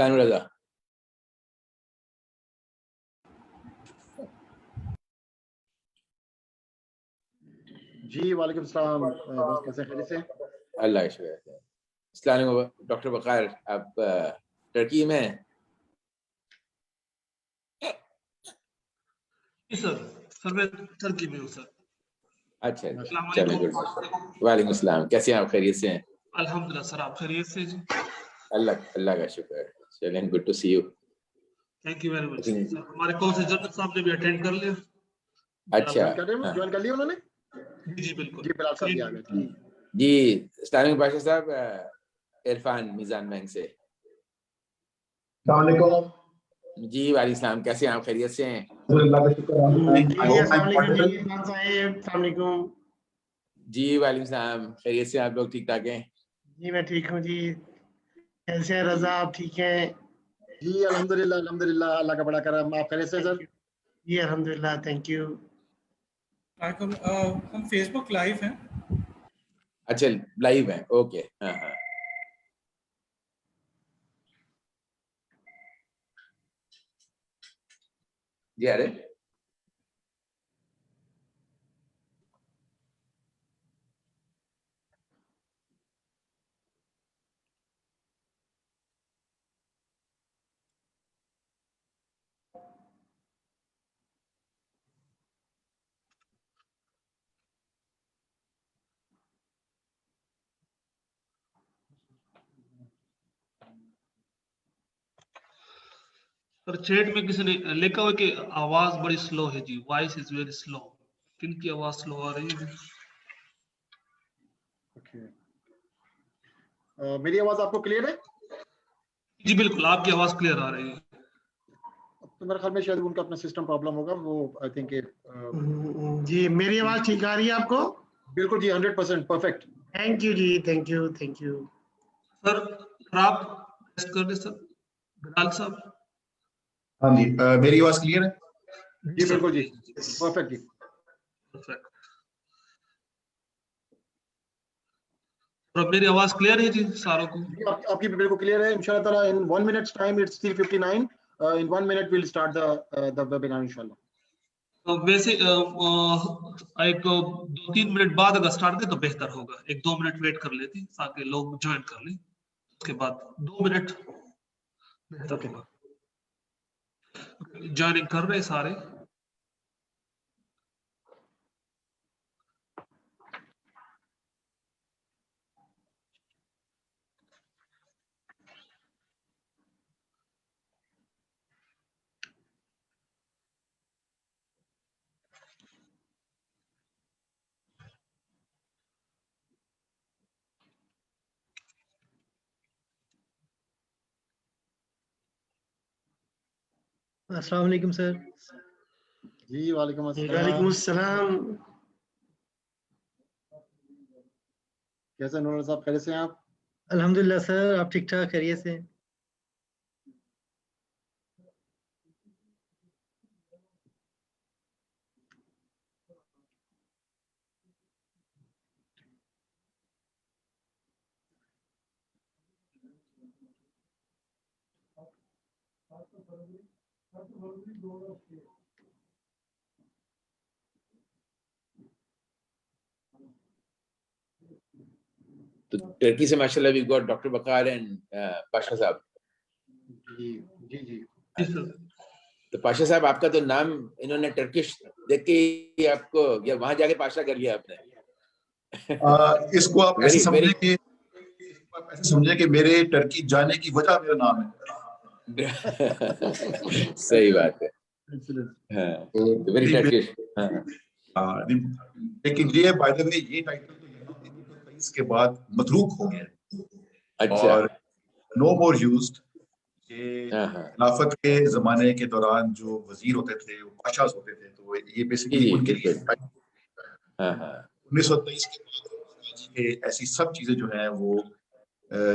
السلام رضا. جی وعلیکم السلام. بس کیسے خیریت سے؟ اللہ کا شکر ہے. السلام علیکم ڈاکٹر بقار, آپ ترکی میں ہیں؟ سر میں ترکی میں ہوں سر. اچھا چلیں گڈ. وعلیکم السلام, کیسے ہیں آپ؟ خیریت سے ہیں؟ الحمدللہ سر, آپ خیریت سے جی؟ اللہ کا شکر ہے. چلیں good to see you. Thank you very much sir. ہمارے کال سے جنرل صاحب نے بھی اٹینڈ کر لیا. اچھا جوائن کر لیا انہوں نے؟ جی بالکل. جی بلال صاحب بھی آ گئے. جی السلام علیکم بادشاہ صاحب. عرفان میزان مینگ سے. السلام علیکم. جی وعلیکم السلام, کیسے ہیں آپ؟ خیریت سے ہیں؟ اللہ کا شکر ہے. السلام علیکم جی عرفان صاحب. السلام علیکم. جی وعلیکم السلام, خیریت سے آپ لوگ؟ ٹھیک ٹھاک ہیں؟ جی میں ٹھیک ہوں جی. کیسے ہیں رضا, آپ ٹھیک ہیں؟ جی الحمدللہ اللہ کا بڑا کرم. آپ خیریت سے سر؟ جی الحمدللہ, تھینک یو. ہم فیس بک لائیو ہیں. اچھا لائیو ہیں, اوکے. ہاں ہاں جی. ارے سر چیٹ میں کسی نے لکھا ہوا کہ آواز بڑی سلو ہے جی, وائس از ویری سلو. کن کی آواز سلو آ رہی ہے؟ میری آواز آپ کو کلیئر ہے؟ جی بالکل, آپ کی آواز کلیئر آ رہی ہے. تو میرے خیال میں شاید ان کا اپنا سسٹم پرابلم ہوگا. وہ آئی تھنک جی میری آواز ٹھیک آ رہی ہے آپ کو؟ بالکل جی 100% پرفیکٹ. تھینک یو جی, thank you thank you. Sir آپ ٹیسٹ کر دیں سر. بلال صاحب. ہاں جی, میری آواز کلیئر ہے؟ جی بالکل جی پرفیکٹ جی. پرفیکٹ. اور میری آواز کلیئر ہے جی ساروں کو؟ آپ کی بالکل کلیئر ہے انشاءاللہ تعالی. ان 1 minute time it's 3:59. in 1 minute we'll start the webinar inshallah. ویسے ایک 2-3 منٹ بعد اگر اسٹارٹ کریں تو بہتر ہوگا. 1-2 منٹ ویٹ کر لیتے تاکہ لوگ جوائن کر لیں. اس کے بعد 2 منٹ بہتر ہوگا. جوائننگ کر رہے سارے؟ السلام علیکم سر. جی وعلیکم وعلیکم السلام. کیسے نور صاحب, خیریت سے ہیں آپ؟ الحمدللہ سر, آپ ٹھیک ٹھاک خیریت سے؟ تو ترکی سے ماشاءاللہ we got doctor Baqar and Pasha صاحب. جی جی جی. تو پاشا صاحب آپ کا تو نام انہوں نے ٹرکش دیکھ کے آپ کو یا وہاں جا کے پاشا کر لیا آپ نے؟ اس کو آپ ایسے سمجھیں کہ میرے ٹرکی جانے کی وجہ میرا نام ہے. صحیح بات ہے. Very Turkish. لیکن یہ بائی دا وے یہ ٹائٹل تو یہاں 1923 کے بعد متروک ہو گیا. اچھا. اور نو مور یوزڈ. خلافت کے زمانے کے دوران جو وزیر ہوتے تھے وہ پاشاز ہوتے تھے, تو یہ بیسیکلی ان کے لیے 1923 کے بعد ایسی سب چیزیں جو ہیں وہ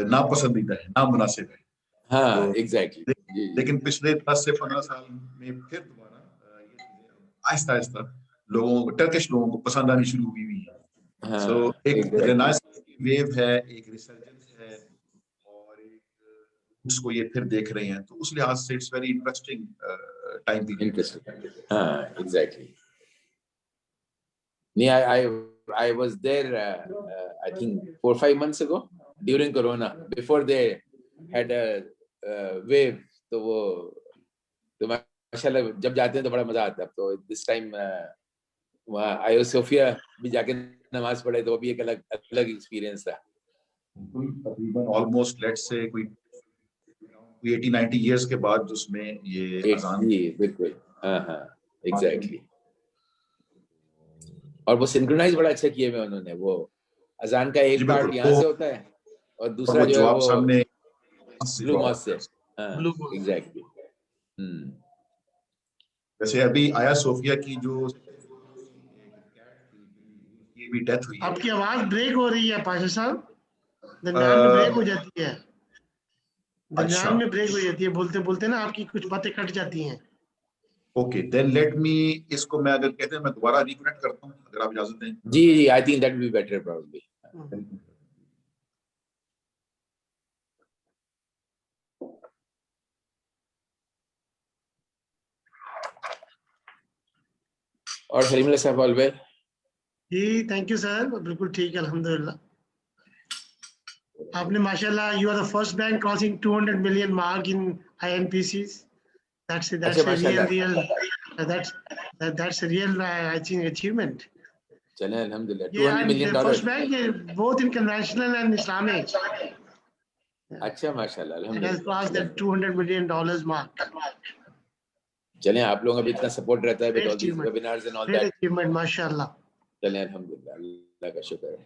ناپسندیدہ ہے, نامناسب ہے. ہاں ایگزیکٹلی. لیکن پچھلے 10 سے 15 سال میں پھر دوبارہ یہ چیزیں آہستہ آہستہ لوگوں کو, ٹرکش لوگوں کو پسند آنی شروع ہوئی ہیں. ایک رینائسنس ویو ہے, ایک ریسرجنس ہے, اور ایک اس کو یہ پھر دیکھ رہے ہیں, تو اس لحاظ سے it's very interesting time period. Interesting. Exactly. I was there, I think 4 or 5 months ago during Corona, before they had a wave. تو وہ تو ماشاءاللہ جب جاتے ہیں تو بڑا مزہ آتا ہے. تو this time وہاں آیا صوفیہ بھی جا کے نماز پڑھے, تو وہ بھی ایک الگ ایکسپیرینس تھا. آلموسٹ لیٹس سے کوئی 80-90 ایئرس کے بعد اس میں یہ اذان. بالکل, ہاں ایگزیکٹلی. اور وہ سنکرونائز بڑا اچھا کیے ہوئے انہوں نے. وہ اذان کا ایک پارٹ یہاں سے ہوتا ہے اور دوسرا جو ہے وہ سامنے بلو ماسک سے. ہاں ایگزیکٹلی. ویسے ابھی آیا صوفیہ کی جو یہ بھی ڈیتھ ہوئی ہے. آپ کی آواز بریک ہو رہی ہے پاشا صاحب, درمیان میں بریک ہو جاتی ہے, درمیان میں بریک ہو جاتی ہے, بولتے بولتے نا آپ کی کچھ باتیں کٹ جاتی ہیں. اوکے دین لیٹ می, اس کو میں اگر کہتے ہیں میں دوبارہ ریکنیکٹ کرتا ہوں اگر آپ اجازت دیں. جی I think that will be better probably. اور سلیم اللہ صاحب, آل ویل؟ جی تھینک یو سر, بالکل ٹھیک ہے الحمدللہ. آپ نے ماشاءاللہ, you are the first bank crossing 200 million mark in INPCs. That's a real I think achievement. چلیں الحمدللہ. Yeah, $200 million. the first bank both in conventional and Islamic. اچھا ماشاءاللہ It has الحمدللہ. crossed that $200 million mark. چلیں آپ لوگوں کا بھی اتنا سپورٹ رہتا ہے with Great all these achievement. webinars and all Great that. achievement, ماشاءاللہ. چلیں الحمدللہ, اللہ کا شکر ہے.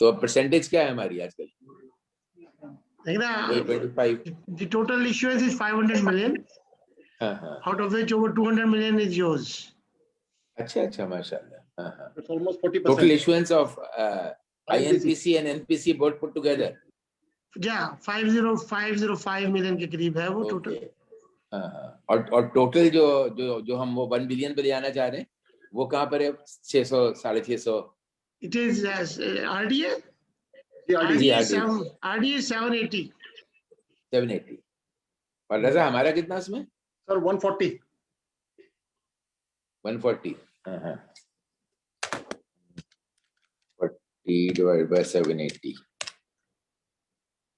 تو پرسنٹیج کیا ہے ہماری آج کل؟ Like 25. the total issuance is 500 million, out of which over 200 million is yours. اچھا ماشاءاللہ. It's almost 40%. Total issuance of INPC and NPC both put together. Yeah, 505 million کے قریب ہے وہ ٹوٹل. اور ٹوٹل جو ہم وہ 1 بلین پہ لے آنا چاہ رہے ہیں وہ کہاں پر ہے؟ 600 650. It is RDA. RDA 780. 780. اور رضا ہمارا کتنا اس میں؟ Sir, 140. 140. 40 divided by 780.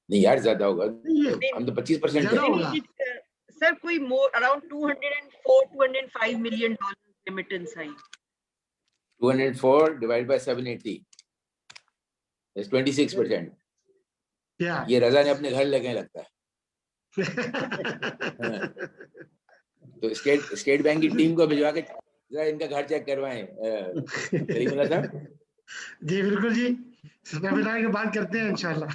نہیں یار زیادہ ہوگا, ہم تو 25%. سر کوئی more around 204-205 million dollars remittance آئی. 204 divided by 780 is 26%. یہ رضا نے اپنے گھر لے گئے لگتا ہے. تو اسٹیٹ بینک کی ٹیم کو بھجوا کے ذرا ان کا گھر چیک کروائیں. کریم اللہ صاحب. جی بالکل جی, ویبینار کے بعد کرتے ہیں انشاءاللہ.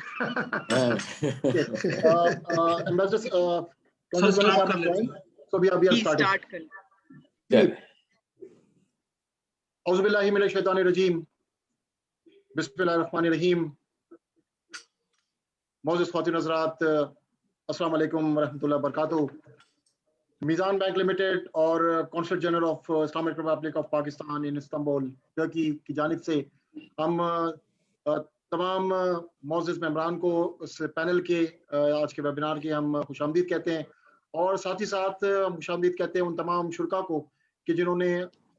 So we are starting. Start کر لیں. اعوذ باللہ من الشیطان الرجیم, بسم اللہ الرحمن الرحیم. معزز خواتین حضرات, السلام علیکم ورحمۃ اللہ وبرکاتہ. میزان بینک لمیٹڈ اور consul general of Islamic Republic of Pakistan in Istanbul ترکی کی جانب سے ہم تمام معزز ممبران کو اس پینل کے آج کے ویبینار کے ہم خوش آمدید کہتے ہیں, اور ساتھ ہی ساتھ ہم خوش آمدید کہتے ہیں ان تمام شرکا کو کہ جنہوں نے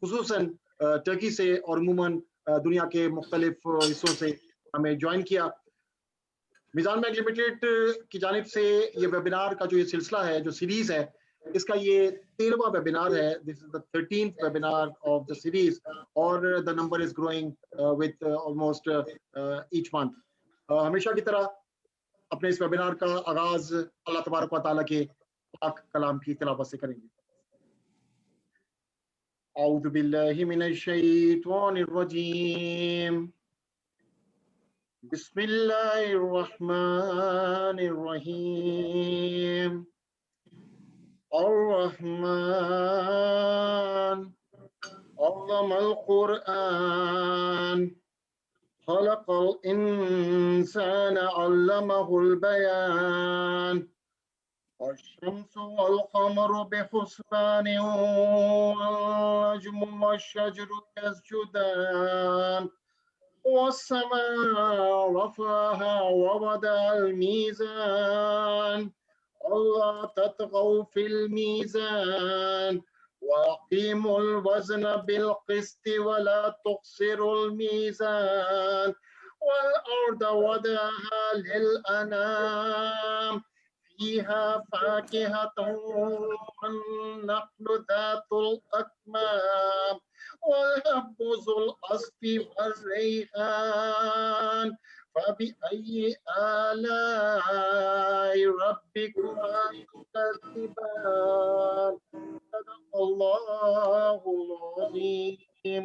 خصوصاً ترکی سے اور عموماً دنیا کے مختلف حصوں سے ہمیں جوائن کیا. میزان بینک لمیٹڈ کی جانب سے یہ ویبینار کا جو یہ سلسلہ ہے, جو سیریز ہے, اس کا یہ 13واں ویبینار ہے. دس از the 13th webinar of the series, اور the number is growing with almost each month. ہمیشہ کی طرح اپنے اس ویبینار کا آغاز اللہ تبارک و تعالیٰ کے پاک کلام کی تلاوت سے کریں گے. اعوذ باللہ من الشیطان الرجیم, بسم اللہ الرحمن الرحیم. الرحمن علم القرآن خلق الإنسان علمه البيان. الشمس والقمر بحسبان والنجم والشجر يسجدان والسماء رفعها ووضع الميزان ألا تطغوا في الميزان وأقيموا الوزن بالقسط ولا تخسروا الميزان والأرض وضعها للأنام فيها فاكهة والنخل ذات الأكمام والهب ذو العصف والريحان فبأي آلاء ربكما تكذبان صدق الله العظيم.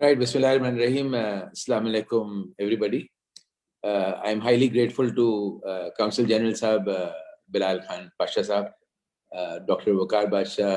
Right, Bismillahirrahmanirrahim. Assalamu alaikum, everybody. I am highly grateful to Council General Sahab Bilal Khan Pasha Sahab, Dr. Waqar Badshah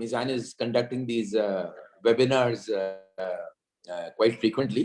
Mizan is conducting these webinars quite frequently.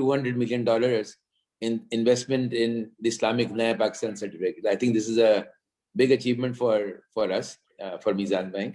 $200 million in investment in the Islamic Naya Pakistan certificate. I think this is a big achievement for us, for Mizan Bank.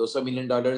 $200 million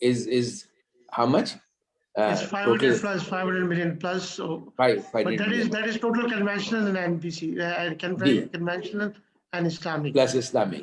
is how much? It's 500 plus 500 million plus. So, but that is total conventional and NPC, conventional and Islamic. Plus Islamic,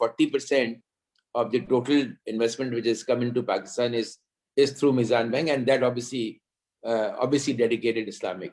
40% of the total investment which has come into Pakistan is through Mizan Bank, and that obviously dedicated Islamic.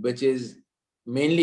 which is mainly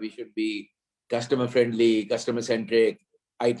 we should be customer friendly, customer centric, IT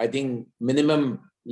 I think minimum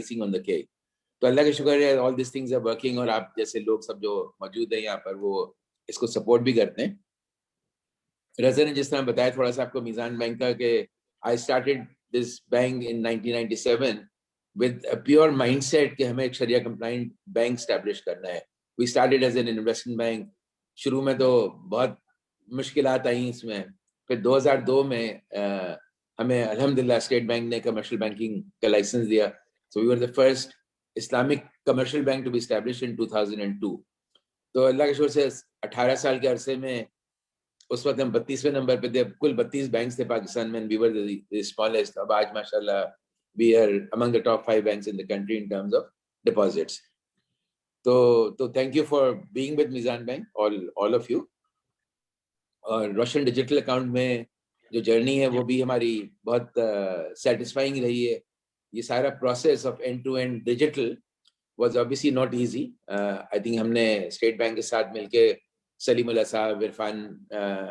icing on the cake। تو اللہ کا شکر ہے all these things are working, اور آپ جیسے لوگ سب جو موجود ہیں یہاں پر وہ اس کو سپورٹ بھی کرتے ہیں. رضا نے جس طرح بتایا تھوڑا سا آپ کو میزان بینک کا کہ I started this bank in 1997 with a pure mindset کہ ہمیں ایک شریعہ compliant bank establish کرنا ہے. We started as an investment bank. شروع میں تو بہت مشکلات آئیں اس میں. پھر 2002 میں ہمیں الحمدللہ اسٹیٹ بینک نے کمرشل بینکنگ کا لائسنس دیا. So we were the first Islamic commercial bank to be established in 2002. تو اللہ کے شکر سے 18 سال کے عرصے میں اس وقت ہم 32ویں نمبر پہ تھے. کل 32 بینکس تھے پاکستان میں. We were the smallest. اب آج ماشاءاللہ we are among the top 5 banks in the country in terms of deposits. تو thank you for being with Mizan Bank, all of you. اور روشن ڈیجیٹل اکاؤنٹ میں جو جرنی ہے وہ بھی ہماری بہت سیٹسفائنگ رہی ہے. یہ سارا process of end to end digital was obviously not easy. I think ہم نے اسٹیٹ بینک کے ساتھ مل کے سلیم اللہ صاحب, عرفان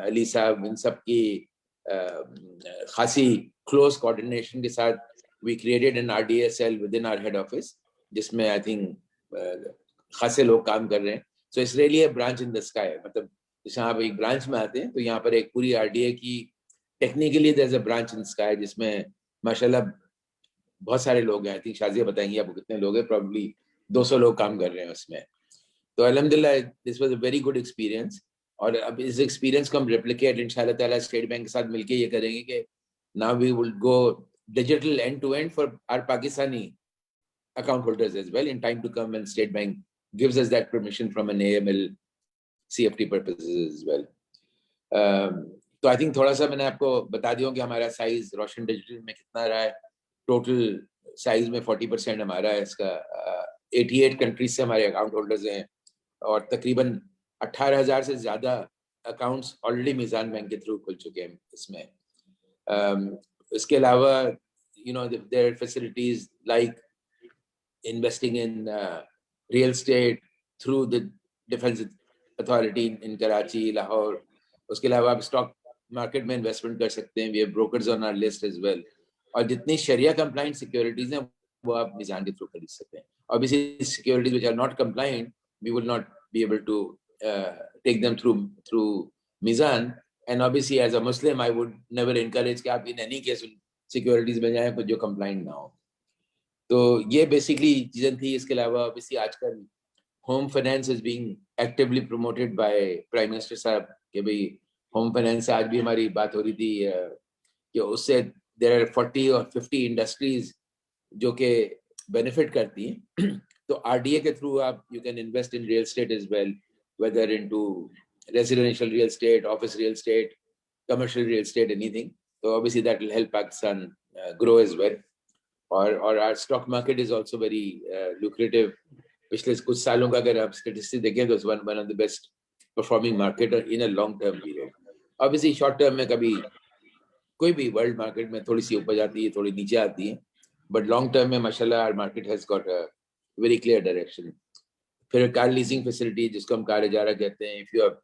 علی صاحب, ان سب کی خاصی کلوز کوآرڈینیشن کے ساتھ we created an RDA cell within our head office جس میں I think خاصے لوگ کام کر رہے ہیں. So it's really a branch in the sky. مطلب جیسے آپ ایک برانچ میں آتے ہیں تو یہاں پر ایک پوری RDA کی technically there's a branch in the sky جس میں ماشاءاللہ بہت سارے لوگ ہیں. I think شازیہ بتائیں گے آپ کو کتنے لوگ ہیں. probably 200 لوگ کام کر رہے ہیں اس میں. تو الحمدللہ this was a very good experience. اور اب اس ایکسپیرینس کو ہم ریپلیکیٹ انشاءاللہ تعالیٰ اسٹیٹ بینک کے ساتھ مل کے یہ کریں گے کہ now we will go digital end to end for our Pakistani account holders as well in time to come, when State Bank gives us that permission from an AML CFT purposes as well. تو I think تھوڑا سا میں نے آپ کو بتا دیا کہ ہمارا سائز روشن ڈیجیٹل میں کتنا رہا ہے. ٹوٹل سائز میں 40% ہمارا ہے اس کا. 88 کنٹریز سے ہمارے اکاؤنٹ ہولڈرز ہیں اور تقریباً 18,000 سے زیادہ اکاؤنٹس آلریڈی میزان بینک کے تھرو کھل چکے ہیں اس میں. اس کے علاوہ there are facilities like investing in real estate through the Defense Authority in Karachi, Lahore. اس کے علاوہ آپ اسٹاک مارکیٹ میں انویسٹمنٹ کر سکتے ہیں. we have brokers on our list as well. اور جتنی شریعہ کمپلائنٹ سیکیورٹیز ہیں وہ آپ میزان کے تھرو خرید سکتے ہیں. Obviously securities which are not compliant, we will not be able to take them through Mizan. And obviously as a Muslim I would never encourage کہ آپ in any case سیکیورٹیز میں جائیں جو کمپلائنٹ نہ ہو. تو یہ بیسکلی چیزیں تھی. اس کے علاوہ obviously آج کل home finance is being actually promoted by prime minister صاحب کہ بھائی ہوم فائنینس سے آج بھی ہماری بات ہو رہی تھی کہ اس سے دیر آر 40 اور 50 انڈسٹریز جو کہ بینیفٹ کرتی ہیں. تو RDA کے تھرو آپ you can invest in real estate as well, whether into residential real estate, office real estate, commercial real estate, anything. So obviously that will help Pakistan grow as well. Or our stock market is also very lucrative. پچھلے کچھ سالوں کا اگر آپ statistic دیکھیں تو one of the best performing market in a long term period. Obviously short term میں کبھی کوئی بھی ورلڈ مارکیٹ میں تھوڑی سی اوپر جاتی ہے, تھوڑی نیچے آتی ہے, بٹ لانگ ٹرم میں ماشاءاللہ our market has got a very clear direction. پھر کار لیزنگ فیسلٹی جس کو ہم کار اجارہ کہتے ہیں. If you have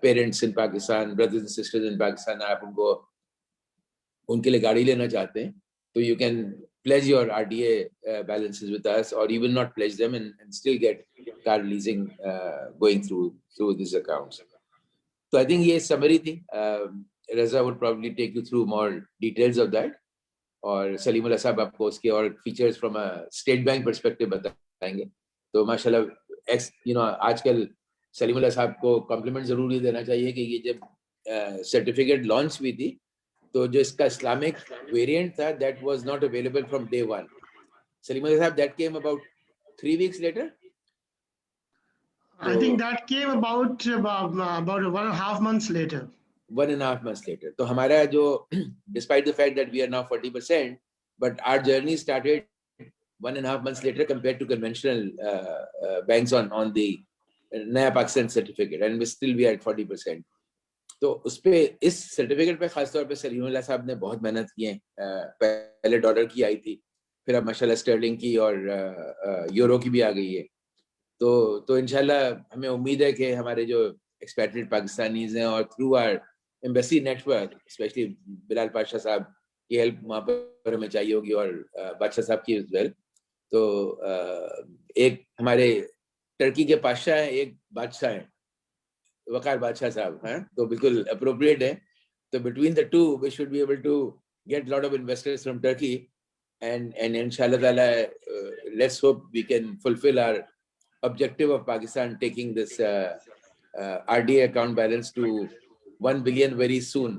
parents in Pakistan, brothers and sisters in Pakistan, آپ ان کے لیے گاڑی لینا چاہتے ہیں تو you can pledge your RDA balances with us, or you will not pledge them and still get car leasing going through these accounts. So I think یہ summary تھی. Raza would probably take you through more details of that, اور Saleemullah صاحب آپ کو اس کے اور features from a state bank perspective بتائیں گے. تو ماشاءاللہ آج کل سلیم اللہ صاحب کو کمپلیمنٹ ضرور یہ دینا چاہیے کہ یہ جب سرٹیفکیٹ لانچ ہوئی تھی تو جو اس کا اسلامک ویریئنٹ تھا that was not available from day one. Saleemullah sahib that came about 3 weeks later. I think that came about 1.5 months later. 1.5 months later. تو ہمارا جو despite the fact that we are now 40%, but our journey started 1.5 months later compared to conventional banks on the Naya Pakistan certificate, and still we are at 40%. تو اس پہ اس certificate پہ خاص طور پہ سلیم اللہ صاحب نے بہت محنت کی ہے. پہلے ڈالر کی آئی تھی, پھر اب ماشاءاللہ اسٹرلنگ کی اور یورو کی بھی آ گئی ہے. تو انشاءاللہ ہمیں امید ہے کہ ہمارے جو ایکسپیٹریٹ پاکستانیز ہیں اور through our embassy network, especially Bilal Pasha sahib کی ہیلپ وہاں پر ہمیں چاہیے ہوگی, اور بادشاہ صاحب کی as well. تو ایک ہمارے ٹرکی کے بادشاہ ہیں, ایک بادشاہ ہیں وقار بادشاہ صاحب ہیں, تو بالکل اپروپریٹ ہے. تو between the two we should be able to get lot of investors from Turkey, and inshallah ta'ala let's hope we can fulfill our objective of Pakistan taking this RDA account balance to 1 billion very soon.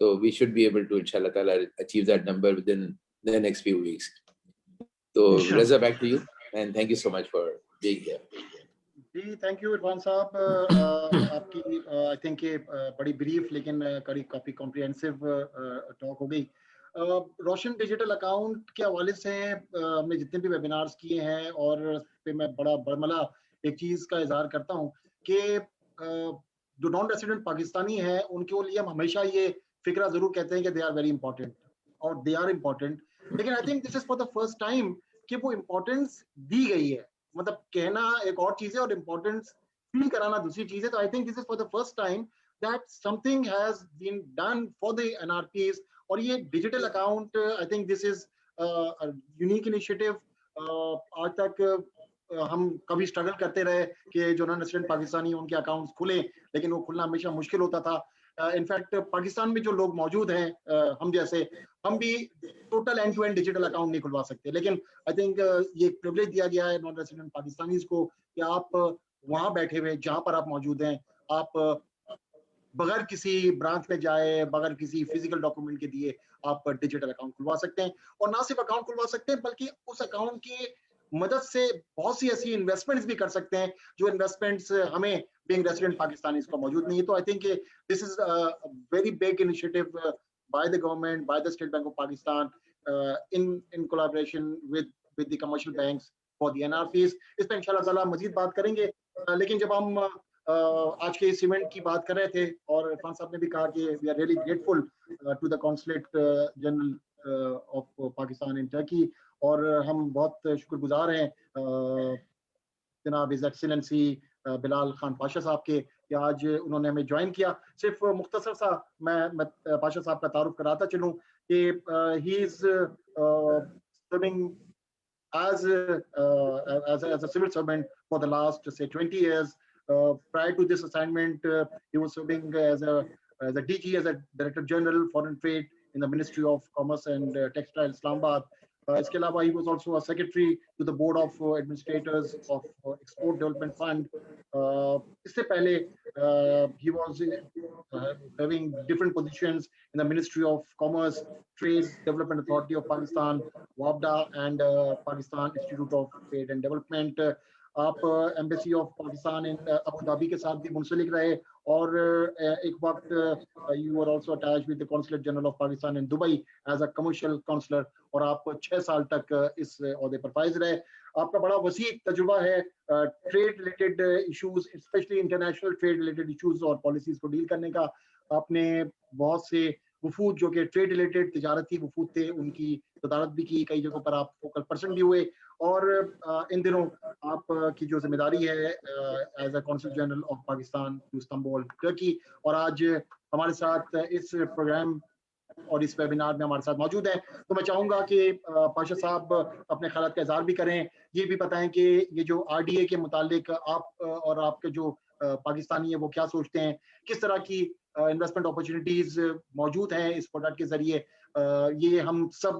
so we should be able to inshallah ta'ala achieve that number within the next few weeks. So Reza, back to you, and thank you so much for being here. جی thank you Irfan صاحب, آپ کی I think یہ بڑی brief لیکن کافی comprehensive talk ہو گئی. روشن digital account کے حوالے سے ہم نے جتنے بھی ویبینارز کیے ہیں, اور پہ میں بڑا برملا ایک چیز کا اظہار کرتا ہوں کہ جو نان ریسیڈنٹ پاکستانی ہیں ان کے لیے ہم ہمیشہ یہ فکرہ ضرور کہتے ہیں کہ دے آر ویری امپورٹنٹ, اور دے آر امپورٹنٹ, لیکن I think this is for the first time کہ وہ امپورٹینس دی گئی ہے. مطلب کہنا ایک اور چیز ہے اور امپورٹینس فیل کرانا دوسری چیز ہے. تو I think this is for the first time that some thing has been done for the NRPs, اور یہ digital account I think this is unique initiative. آج تک ہم کبھی اسٹرگل کرتے رہے کہ جو نان ریسیڈنٹ پاکستانی ان کے اکاؤنٹس کھلیں, لیکن وہ کھلنا ہمیشہ مشکل ہوتا تھا. انفیکٹ پاکستان میں جو لوگ موجود ہیں ہم جیسے, ہم بھی total end to end digital account نہیں کھلوا سکتے, لیکن آئی تھنک یہ پریولیج دیا گیا ہے نان ریسیڈنٹ پاکستانیز کو کہ آپ وہاں بیٹھے ہوئے جہاں پر آپ موجود ہیں, آپ بغیر کسی برانچ میں جائے, بغیر کسی فزیکل ڈاکومنٹ کے دیے آپ ڈیجیٹل اکاؤنٹ کھلوا سکتے ہیں. اور نہ صرف اکاؤنٹ کھلوا سکتے ہیں بلکہ اس اکاؤنٹ کی مدد سے بہت سی ایسی انویسٹمنٹس بھی کر سکتے ہیں جو انویسٹمنٹس ہمیں بینگ ریزیڈنٹ پاکستانیز کو موجود نہیں ہے. تو I think this is very big initiative by the government, by the state Bank of Pakistan in collaboration with the commercial banks for the NRPs. اس پہ انشاءاللہ تعالیٰ مزید بات کریں گے. لیکن جب ہم آج کے اس ایونٹ کی بات کر رہے تھے, اور عرفان صاحب نے بھی کہا کہ we are really grateful to the Consulate General of Pakistan in Turkey, اور ہم بہت شکر گزار ہیں جناب ہز ایکسیلنسی بلال خان پاشا صاحب کے کہ آج انہوں نے ہمیں جوائن کیا. صرف مختصر سا میں پاشا صاحب کا تعارف کراتا چلوں کہ he is serving as a civil servant for the last say 20 years. Prior to this assignment, he was serving as a DG, as a Director General Foreign Trade in the Ministry of Commerce and Textile, Islamabad. اس کے علاوہ he was also a secretary to the board of administrators of Export Development Fund. اس سے پہلے he was having different positions in the Ministry of Commerce, Trade Development Authority of Pakistan, WAPDA, and Pakistan Institute of Trade and Development. آپ embassy of Pakistan Abu Dhabi کے ساتھ بھی منسلک رہے, اور ایک وقت you are also attached with the consulate general of Pakistan in Dubai as a commercial counsellor, اور آپ 6 سال تک اس عہدے پر فائز رہے. آپ کا بڑا وسیع تجربہ ہے trade related issues, specially international trade related issues اور پالیسیز کو ڈیل کرنے کا. آپ نے بہت سے وفود جو کہ ٹریڈ ریلیٹڈ تجارتی وفود تھے ان کی صدارت بھی کی, کئی جگہوں پر آپ فوکل پرسن بھی ہوئے, اور ان دنوں آپ کی جو ذمہ داری ہے as a consul general of Pakistan to Istanbul Turkey, اور آج ہمارے ساتھ اس پروگرام اور اس ویبینار میں ہمارے ساتھ موجود ہیں. تو میں چاہوں گا کہ پاشا صاحب اپنے خیالات کا اظہار بھی کریں, یہ بھی بتائیں کہ یہ جو RDA کے متعلق آپ اور آپ کے جو پاکستانی ہیں وہ کیا سوچتے ہیں, کس طرح کی انویسٹمنٹ اپرچونیٹیز موجود ہیں اس پروڈکٹ کے ذریعے, یہ ہم سب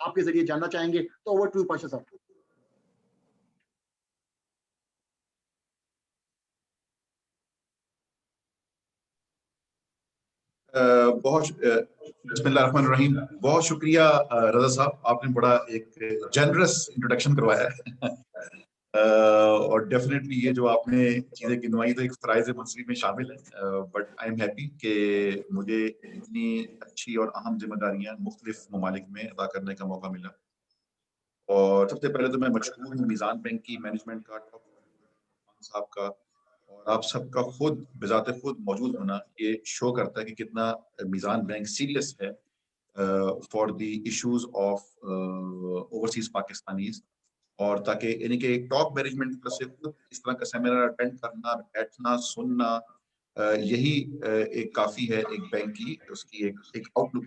آپ کے ذریعے جاننا چاہیں گے. تو اوور ٹو پاشا صاحب. بسم اللہ الرحمن الرحیم. بہت شکریہ رضا صاحب, آپ نے بڑا ایک جنرس انٹروڈکشن کروایا ہے, اور ڈیفینیٹلی یہ جو آپ نے چیزیں گنوائی تو ایک فرائض منصبی میں شامل ہے, بٹ آئی ایم ہیپی کہ مجھے اتنی اچھی اور اہم ذمہ داریاں مختلف ممالک میں ادا کرنے کا موقع ملا. اور سب سے پہلے تو میں مشکور ہوں میزان بینک کی مینجمنٹ کا, صاحب کا, اور آپ سب کا خود بذات خود موجود ہونا یہ شو کرتا ہے کہ کتنا میزان بینک سیریس ہے for the issues of overseas Pakistanis. اور تاکہ یعنی کہ ٹاپ مینجمنٹ سے اس طرح کا سیمینار اٹینڈ کرنا, بیٹھنا, سننا, یہی ایک کافی ہے ایک بینک کی اس کی ایک آؤٹ لک.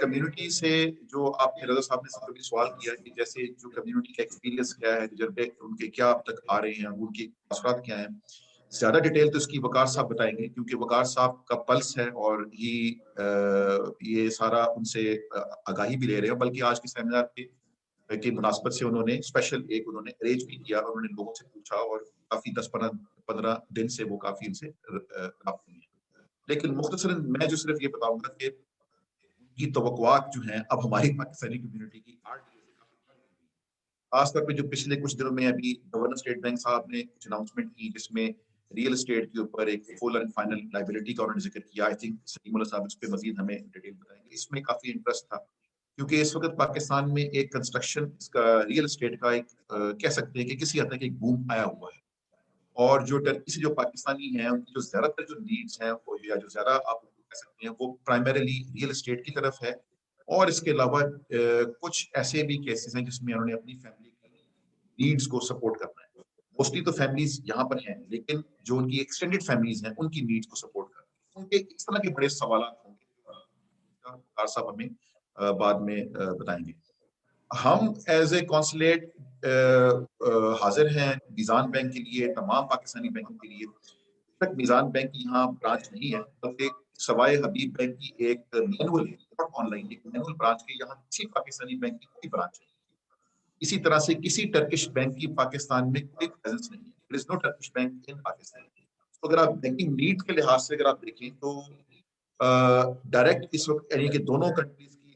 کمیونٹی سے جو آپ نے رضا صاحب نے کبھی سوال کیا کہ جیسے جو کمیونٹی کا ایکسپیرینس کیا ہے, تجربے ان کے کیا اب تک آ رہے ہیں, ان کی اثرات کیا ہیں, زیادہ ڈیٹیل تو اس کی وقار صاحب بتائیں گے, کیونکہ وقار صاحب کا پلس ہے اور یہ سارا ان سے آگاہی بھی لے رہے ہیں. بلکہ آج کے سیمینار کی مناسبت سے انہوں نے اسپیشل انہوں نے ارینج بھی کیا, اور انہوں نے لوگوں سے پوچھا, اور کافی 10-15 دن سے وہ کافی ان سے رابطے ہیں. لیکن مختصراً میں جو صرف یہ بتاؤں گا کہ کی توقعات جو ہیں اب ہماری پاکستانی کمیونٹی کی خاص طور پہ جو پچھلے کچھ دنوں میں ابھی گورنر اسٹیٹ بینک صاحب نے کچھ اناؤنسمنٹ کی, جس میں ریئل اسٹیٹ کے اوپر ایک فل اینڈ فائنل لائبلٹی کا انہوں نے ذکر کیا. آئی تھنک سلیم اللہ صاحب اس پہ مزید ہمیں ڈیٹیل بتائیں گے. اس میں کافی انٹرسٹ تھا کیونکہ اس وقت پاکستان میں ایک کنسٹرکشن کا ریئل اسٹیٹ کا ایک کہہ سکتے ہیں کہ کسی حد تک ایک بوم آیا ہوا ہے, اور جو ٹرکی سے جو پاکستانی ہیں ان کی جو زیادہ تر جو نیڈس ہیں یا جو زیادہ آپ کہہ سکتے ہیں وہ پرائمریلی ریئل اسٹیٹ کی طرف ہے. اور اس کے علاوہ کچھ ایسے بھی کیسز ہیں جس میں انہوں نے اپنی فیملی کی نیڈس کو سپورٹ کرنا ہے. موسٹلی تو فیملیز یہاں پر ہیں, لیکن جو ان کی ایکسٹینڈیڈ فیملیز ہیں ان کی نیڈس کو سپورٹ کرنا ہے. ان کے اس طرح کے بڑے سوالات ہوں گے, صاحب ہمیں بعد میں بتائیں گے. ہم ایز اے کونسلیٹ حاضر ہیں میزان بینک کے لیے, تمام پاکستانی بینکوں کے لیے. تک میزان بینک کی یہاں برانچ نہیں ہے, بلکہ سوائے حبیب بینک کی ایک مینول آن لائن ایک مینول برانچ کے یہاں کسی پاکستانی بینک کی کوئی برانچ نہیں. اسی طرح سے کسی ٹرکش بینک کی پاکستان میں کوئی پریزنس نہیں ہے. There is no Turkish bank in Pakistan. تو اگر آپ بینکنگ نیڈ کے لحاظ سے اگر آپ دیکھیں تو ڈائریکٹ اس وقت یعنی کہ دونوں کنٹریز کی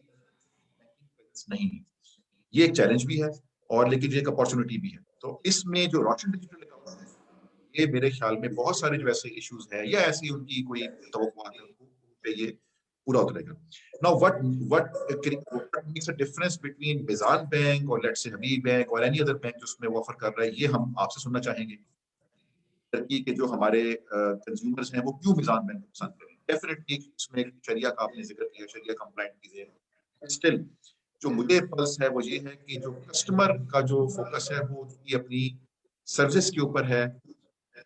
نہیں ہے. یہ ایک چیلنج بھی ہے اور لیکن یہ ایک اپارچونٹی بھی ہے. تو اس میں جو روشن ڈیجیٹل اکاؤنٹ ہے یہ میرے خیال میں بہت سارے جو ایسے ایشوز ہیں یا ایسی ان کی کوئی توقعات ہے یہ پورا اترے گا. Now what makes a difference between میزان بینک اور لیٹس سے حبیب بینک اور any other بینک جو اس میں آفر کر رہا ہے, یہ ہم آپ سے سننا چاہیں گے. ترکی کے جو ہمارے کنزیومرز ہیں وہ کیوں میزان بینک کو پسند کریں. ڈیفینیٹلی اس میں شریعہ کا آپ نے ذکر کیا, شریعہ کمپلائنٹ چیزیں. اسٹل جو مجھے پلس ہے وہ یہ ہے کہ جو کسٹمر کا جو فوکس ہے وہ اپنی سروس کے اوپر ہے.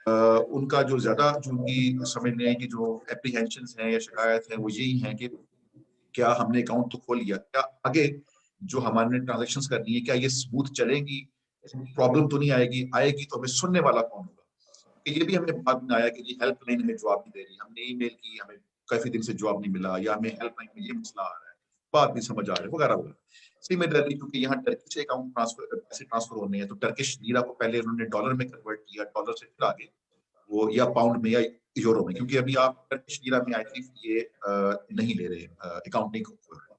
ان کا جو زیادہ جو ان کی سمجھ لیں کہ جو اپریہینشنز ہیں یا شکایت ہے وہ یہی ہیں کہ کیا ہم نے اکاؤنٹ تو کھول لیا, کیا آگے جو ہمارے ٹرانزیکشنز کرنی ہے کیا یہ اسموتھ چلے گی, پرابلم تو نہیں آئے گی, آئے گی تو ہمیں سننے والا کون ہوگا. یہ بھی ہمیں بات میں آیا کہ یہ ہیلپ لائن ہمیں جواب نہیں دے رہی, ہم نے ای میل کی ہمیں کافی دن سے جواب نہیں ملا, یا ہمیں ہیلپ لائن میں یہ مسئلہ آ رہا ہے, بات نہیں سمجھ آ رہی وغیرہ وغیرہ. سملرلی کیونکہ یہاں ٹرکی سے اکاؤنٹ پیسے ٹرانسفر ہونے ہیں تو ٹرکش لیرا کو پہلے انہوں نے ڈالر میں کنورٹ کیا, ڈالر سے پھر آگے وہ یا پاؤنڈ میں یا یورو میں, کیونکہ ابھی آپ ٹرکش لیرا میں آئی تھنک یہ نہیں لے رہے اکاؤنٹ نہیں کھول رہے,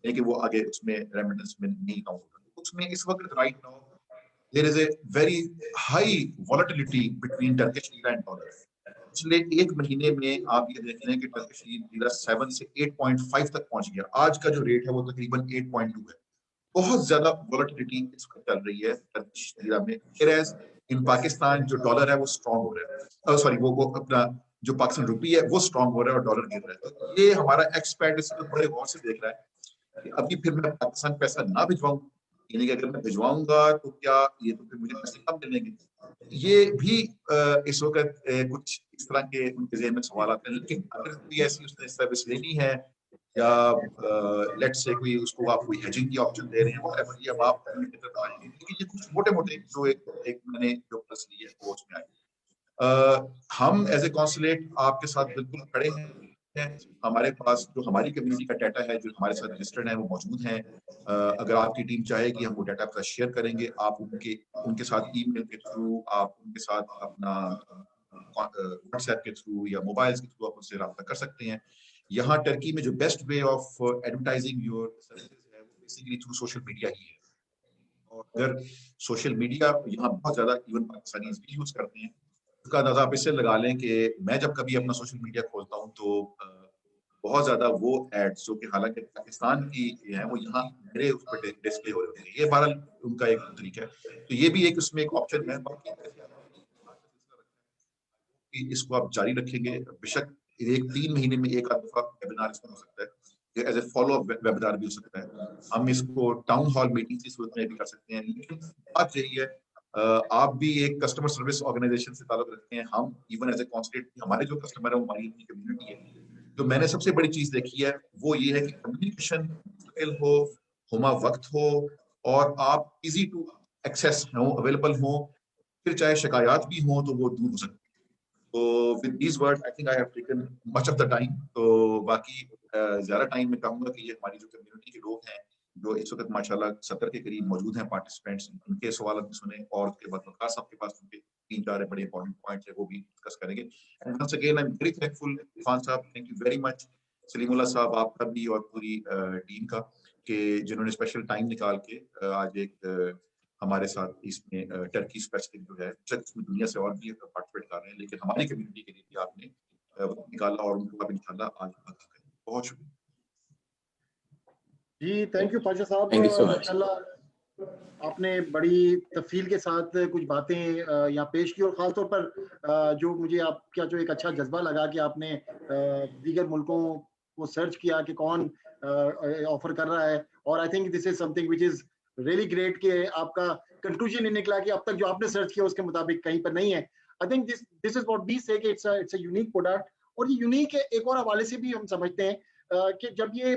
لیکن وہ آگے اس میں ریمیٹنس میں نہیں اکاؤنٹ ہوگا. اس میں اس وقت right now there is a very high volatility between Turkish lira and dollar. پچھلے ایک مہینے میں آپ یہ دیکھ لیں کہ ٹرکش لیرا 7 سے 8.5 تک پہنچ گیا. آج کا جو ریٹ ہے وہ تقریباً 8.2 ہے. بہت زیادہ وolatility اس وقت چل رہی ہے ٹرکش لیرا میں. whereas ان پاکستان جو ڈالر ہے وہ اسٹرانگ ہو رہا ہے, سوری وہ اپنا جو پاکستان روپی ہے وہ اسٹرانگ ہو رہا ہے اور ڈالر گر رہا ہے. تو یہ ہمارا ایکسپیرٹ اس کو بڑے غور سے دیکھ رہا ہے کہ ابھی پھر میں پاکستان پیسہ نہ بھجواؤں, یعنی کہ اگر میں بھجواؤں گا تو کیا یہ تو پھر مجھے پیسے کم ملیں گے. یہ بھی اس وقت کچھ اس طرح کے ان کے ذہن میں سوالات ہیں. لیکن اگر کوئی ایسی اس نے سروس لینی ہے یا لیٹ سے کوئی اس کو آپ کوئی ہیجنگ کی آپشن دے رہے ہیں وہ یہ اب آپ بتائیں گے, کیونکہ یہ کچھ موٹے موٹے جو ایک میں نے جو پلس لی ہے وہ اس میں آئی. ہم ایز اے کونسلیٹ آپ کے ساتھ بالکل کھڑے ہیں. ہمارے پاس جو ہماری کمیونٹی کا ڈیٹا ہے جو ہمارے ساتھ رجسٹرڈ ہے وہ موجود ہیں. اگر آپ کی ٹیم چاہے گی ہم وہ ڈیٹا کا شیئر کریں گے. آپ ان کے ساتھ ای میل کے تھرو, آپ ان کے ساتھ اپنا واٹس ایپ کے تھرو یا موبائل کے تھرو آپ ان سے رابطہ کر سکتے ہیں. یہاں ٹرکی میں جو best way of advertising your services ہے وہ بیسیکلی تھرو سوشل میڈیا ہی ہے. اور اگر سوشل میڈیا یہاں بہت زیادہ ایون پاکستانیز بھی یوز کرتے ہیں, اس کا اندازہ آپ اس سے لگا لیں کہ میں جب کبھی اپنا سوشل میڈیا کھولتا ہوں تو بہت زیادہ وہ ایڈس جو کہ حالانکہ پاکستان کی ہیں وہ یہاں میرے اس پہ ڈسپلے ہو رہے ہیں. یہ بہرحال ان کا ایک طریقہ ہے. تو یہ بھی ایک اس میں ایک آپشن ہے. باقی اس کو آپ جاری رکھیں گے بے شک. ایک 3 مہینے میں ایک آدھ دفعہ ویبینار اس میں ہو سکتا ہے, as a follow up webinar بھی ہو سکتا ہے. ہم اس کو ٹاؤن ہال میٹنگ کی صورت میں بھی کر سکتے ہیں. لیکن بات یہی ہے آپ بھی ایک کسٹمر سروس آرگنائزیشن سے تعلق رکھتے ہیں. ہم ایون ایز اے کانسلیٹ ہمارے جو کسٹمر ہے وہ ہماری کمیونٹی ہے. جو میں نے سب سے بڑی چیز دیکھی ہے وہ یہ ہے کہ کمیونیکیشن مستقل ہو، ہما وقت ہو، اور آپ ایزی ٹو ایکسیس ہوں، اویلیبل ہوں، پھر چاہے شکایات بھی ہوں تو وہ دور ہو سکتی. تو with these words I think I have taken much of the time. تو باقی زیادہ ٹائم میں کہوں گا کہ یہ ہماری جو کمیونٹی کے لوگ ہیں جو اس وقت ماشاءاللہ 70 کے قریب موجود ہیں پارٹیسپینٹس، ان کے سوالات بھی سنیں، اور اس کے بعد وقار صاحب کے پاس ان کے 3-4 بڑے امپورٹنٹ پوائنٹس ہیں وہ بھی ڈسکس کریں گے. And once again I am very thankful Irfan صاحب، thank you very much, Saleemullah صاحب آپ کا بھی اور پوری ٹیم کا، کہ جنہوں نے اسپیشل ٹائم نکال کے آج ایک ہمارے ساتھ اس میں ٹرکی اسپیسیفک جو ہے، اس میں دنیا سے اور بھی پارٹیسپیٹ کر رہے ہیں، لیکن ہماری کمیونٹی کے لیے بھی آپ نے وقت نکالا، اور ان کو آپ انشاءاللہ آج بات کریں. بہت شکریہ. جی تھینک یو پاشا صاحب. Thank you so much. ماشاءاللہ آپ نے بڑی تفصیل کے ساتھ کچھ باتیں یہاں پیش کی، اور خاص طور پر جو مجھے آپ کا جو ایک اچھا جذبہ لگا کہ آپ نے دیگر ملکوں کو سرچ کیا کہ کون آفر کر رہا ہے، اور I think this is some thing which is really great کہ آپ کا کنکلوژن یہ نکلا کہ اب تک جو آپ نے سرچ کیا اس کے مطابق کہیں پر نہیں ہے. I think this is what we سے کہ اٹس اے یونیک پروڈکٹ. اور یہ یونیک ایک اور حوالے سے بھی ہم سمجھتے ہیں کہ جب یہ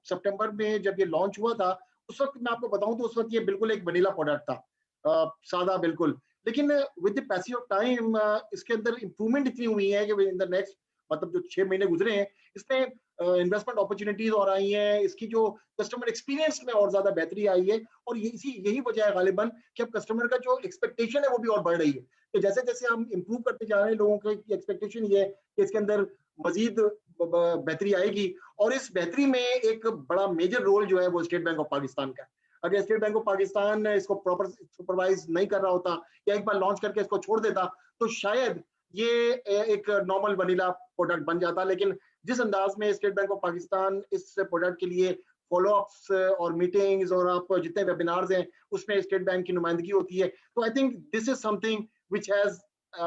سپٹمبر میں جب یہ لانچ ہوا تھا، اس وقت میں آپ کو بتاؤں تو اس وقت یہ بالکل ایک ونیلا پروڈکٹ تھا، سادہ بالکل. لیکن with the passing of time اس کے اندر امپروومنٹ اتنی ہوئی ہے کہ ان دا نیکسٹ مطلب جو 6 مہینے گزرے ہیں اس میں انویسٹمنٹ اپرچونیٹیز اور آئی ہیں، اس کی جو کسٹمر ایکسپیرینس میں اور زیادہ بہتری آئی ہے، اور یہی وجہ ہے غالباً کہ اب کسٹمر کا جو ایکسپیکٹیشن ہے وہ بھی اور بڑھ رہی ہے. کہ جیسے جیسے ہم امپروو کرتے جا رہے ہیں، لوگوں کی ایکسپیکٹیشن یہ ہے کہ اس کے اندر مزید بہتری آئے گی. اور اس بہتری میں ایک بڑا میجر رول جو ہے وہ اسٹیٹ بینک آف پاکستان کا ہے. اگر اسٹیٹ بینک آف پاکستان اس کو پراپر سپروائز نہیں کر رہا ہوتا یا ایک بار لانچ کر کے اس کو چھوڑ دیتا تو شاید یہ ایک نارمل ونیلا پروڈکٹ بن جاتا. لیکن جس انداز میں اسٹیٹ بینک آف پاکستان اس پروڈکٹ کے لیے فالو اپس اور میٹنگز اور آپ جتنے ویبینارز ہیں اس میں اسٹیٹ بینک کی نمائندگی ہوتی ہے، تو I think this is some thing which has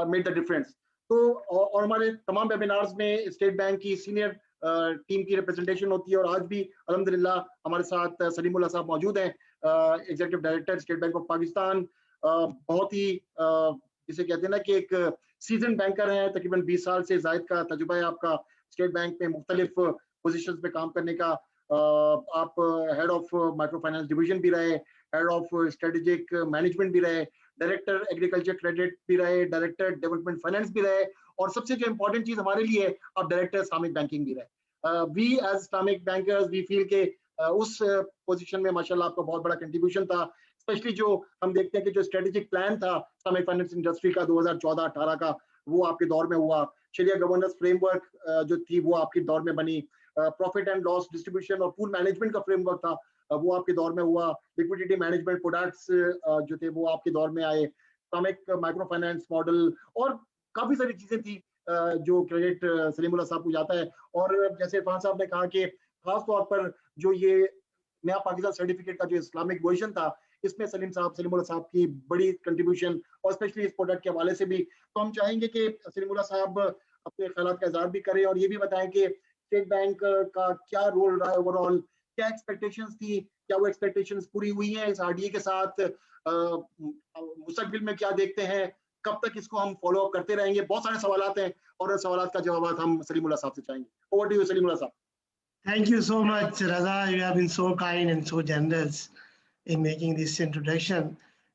made the difference. تو اور ہمارے تمام ویبینارز میں اسٹیٹ بینک کی سینئر ٹیم کی ریپرزنٹیشن ہوتی ہے، اور آج بھی الحمدللہ ہمارے ساتھ سلیم اللہ صاحب موجود ہیں، executive director state Bank of Pakistan. بہت ہی جسے کہتے ہیں نا کہ ایک سیزن بینکر ہیں، تقریباً 20 سال سے زائد کا تجربہ ہے آپ کا اسٹیٹ بینک میں مختلف پوزیشنز پہ کام کرنے کا. آپ head of micro finance division بھی رہے، ہیڈ آف اسٹریٹجک مینجمنٹ بھی رہے، ڈائریکٹر ایگریکلچر کریڈٹ بھی رہے، ڈائریکٹر ڈیولپمنٹ فائنانس بھی رہے، اور سب سے جو امپورٹنٹ چیز ہمارے لیے آپ ڈائریکٹر اسلامک بینکنگ بھی رہے. وی ایز اسلامک بینکرز وی فیل کہ اس پوزیشن میں ماشاءاللہ آپ کا بہت بڑا کنٹریبیوشن تھا. اسپیشلی جو ہم دیکھتے ہیں کہ جو اسٹریٹجک پلان تھا اسلامک فائنانس انڈسٹری کا 2014-18 کا، وہ آپ کے دور میں ہوا. شریعہ گورننس فریم ورک جو تھی وہ آپ کے دور میں بنی. پروفٹ اینڈ لاس ڈسٹریبیوشن اور پول مینجمنٹ کا فریم ورک تھا وہ آپ کے دور میں ہوا. لیکوڈیٹی مینجمنٹ پروڈکٹس جو تھے وہ آپ کے دور میں آئے. اسلامک مائکرو فائنانس ماڈل اور کافی ساری چیزیں تھی جو کریڈٹ سلیم اللہ صاحب کو جاتا ہے. اور جیسے عرفان صاحب نے کہا کہ خاص طور پر جو یہ نیا پاکستان سرٹیفکیٹ کا جو اسلامک ورژن تھا اس میں سلیم اللہ صاحب کی بڑی کنٹریبیوشن، اور اسپیشلی اس پروڈکٹ کے حوالے سے بھی. تو ہم چاہیں گے کہ سلیم اللہ صاحب اپنے خیالات کا اظہار بھی کریں اور یہ بھی بتائیں کہ اسٹیٹ بینک کا کیا رول رہا ہے اوور آل، کیا ایکسپیکٹیشنز تھی، کیا وہ ایکسپیکٹیشنز پوری ہوئی ہیں اس RDA کے ساتھ، مستقبل میں کیا دیکھتے ہیں، کب تک اس کو ہم فالو اپ کرتے رہیں گے. بہت سارے سوالات ہیں اور سوالات کا جوابات ہم سلیم اللہ صاحب سے چاہیں گے. اوور ٹو یو سلیم اللہ صاحب. Thank you so much, Raza. You have been so kind and so generous in making this introduction.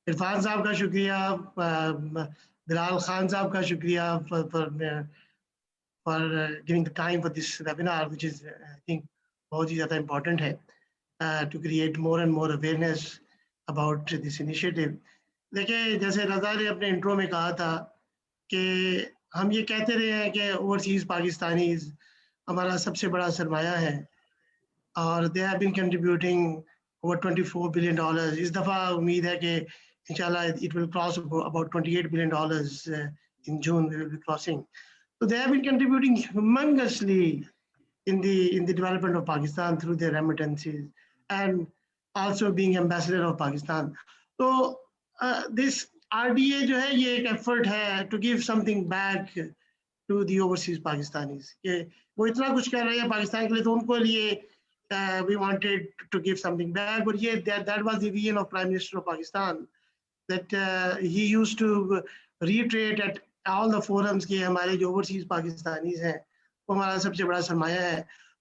Irfan صاحب کا شکریہ، بلال خان صاحب کا شکریہ for giving the time for this webinar, which is I think بہت ہی زیادہ important ہے to create more and more awareness about this initiative. دیکھیں جیسے رضا نے اپنے انٹرو میں کہا تھا کہ ہم یہ کہتے رہے ہیں کہ اوورسیز پاکستانیز ہمارا سب سے بڑا سرمایہ ہے اور they have been contributing over $24 billion. اس دفعہ امید ہے کہ انشاءاللہ it will cross about $28 billion in June. We will be crossing. So they have been contributing humongously in the development of Pakistan through their remittances and also being ambassador of Pakistan. So this RDA جو ہے یہ ایک effort ہے to give something back to the overseas Pakistanis. کہ وہ اتنا کچھ کر رہے ہیں پاکستان کے لیے تو ان کو لیے we wanted to give something back. But yeah, that was the vision of Prime Minister of Pakistan, that he used to reiterate at all the forums کہ ہمارے جو overseas Pakistanis ہیں وہ ہمارا سب سے بڑا سرمایہ ہے.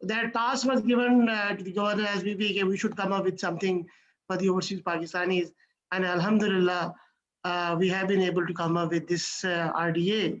That task was given to the governor SBB, we should come up with something for the overseas Pakistanis, and alhamdulillah we have been able to come up with this RDA,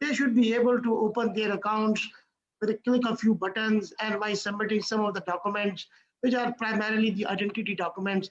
They should be able to open their accounts with a click of few buttons and by submitting some of the documents which are primarily the identity documents,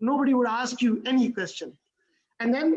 nobody would ask you any question. And then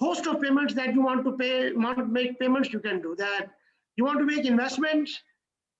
host of payments that you want to pay, want to make payments, you can do that. You want to make investments,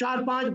4-5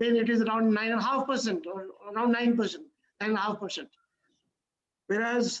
then it is around 9.5% or around 9%, 9.5%. whereas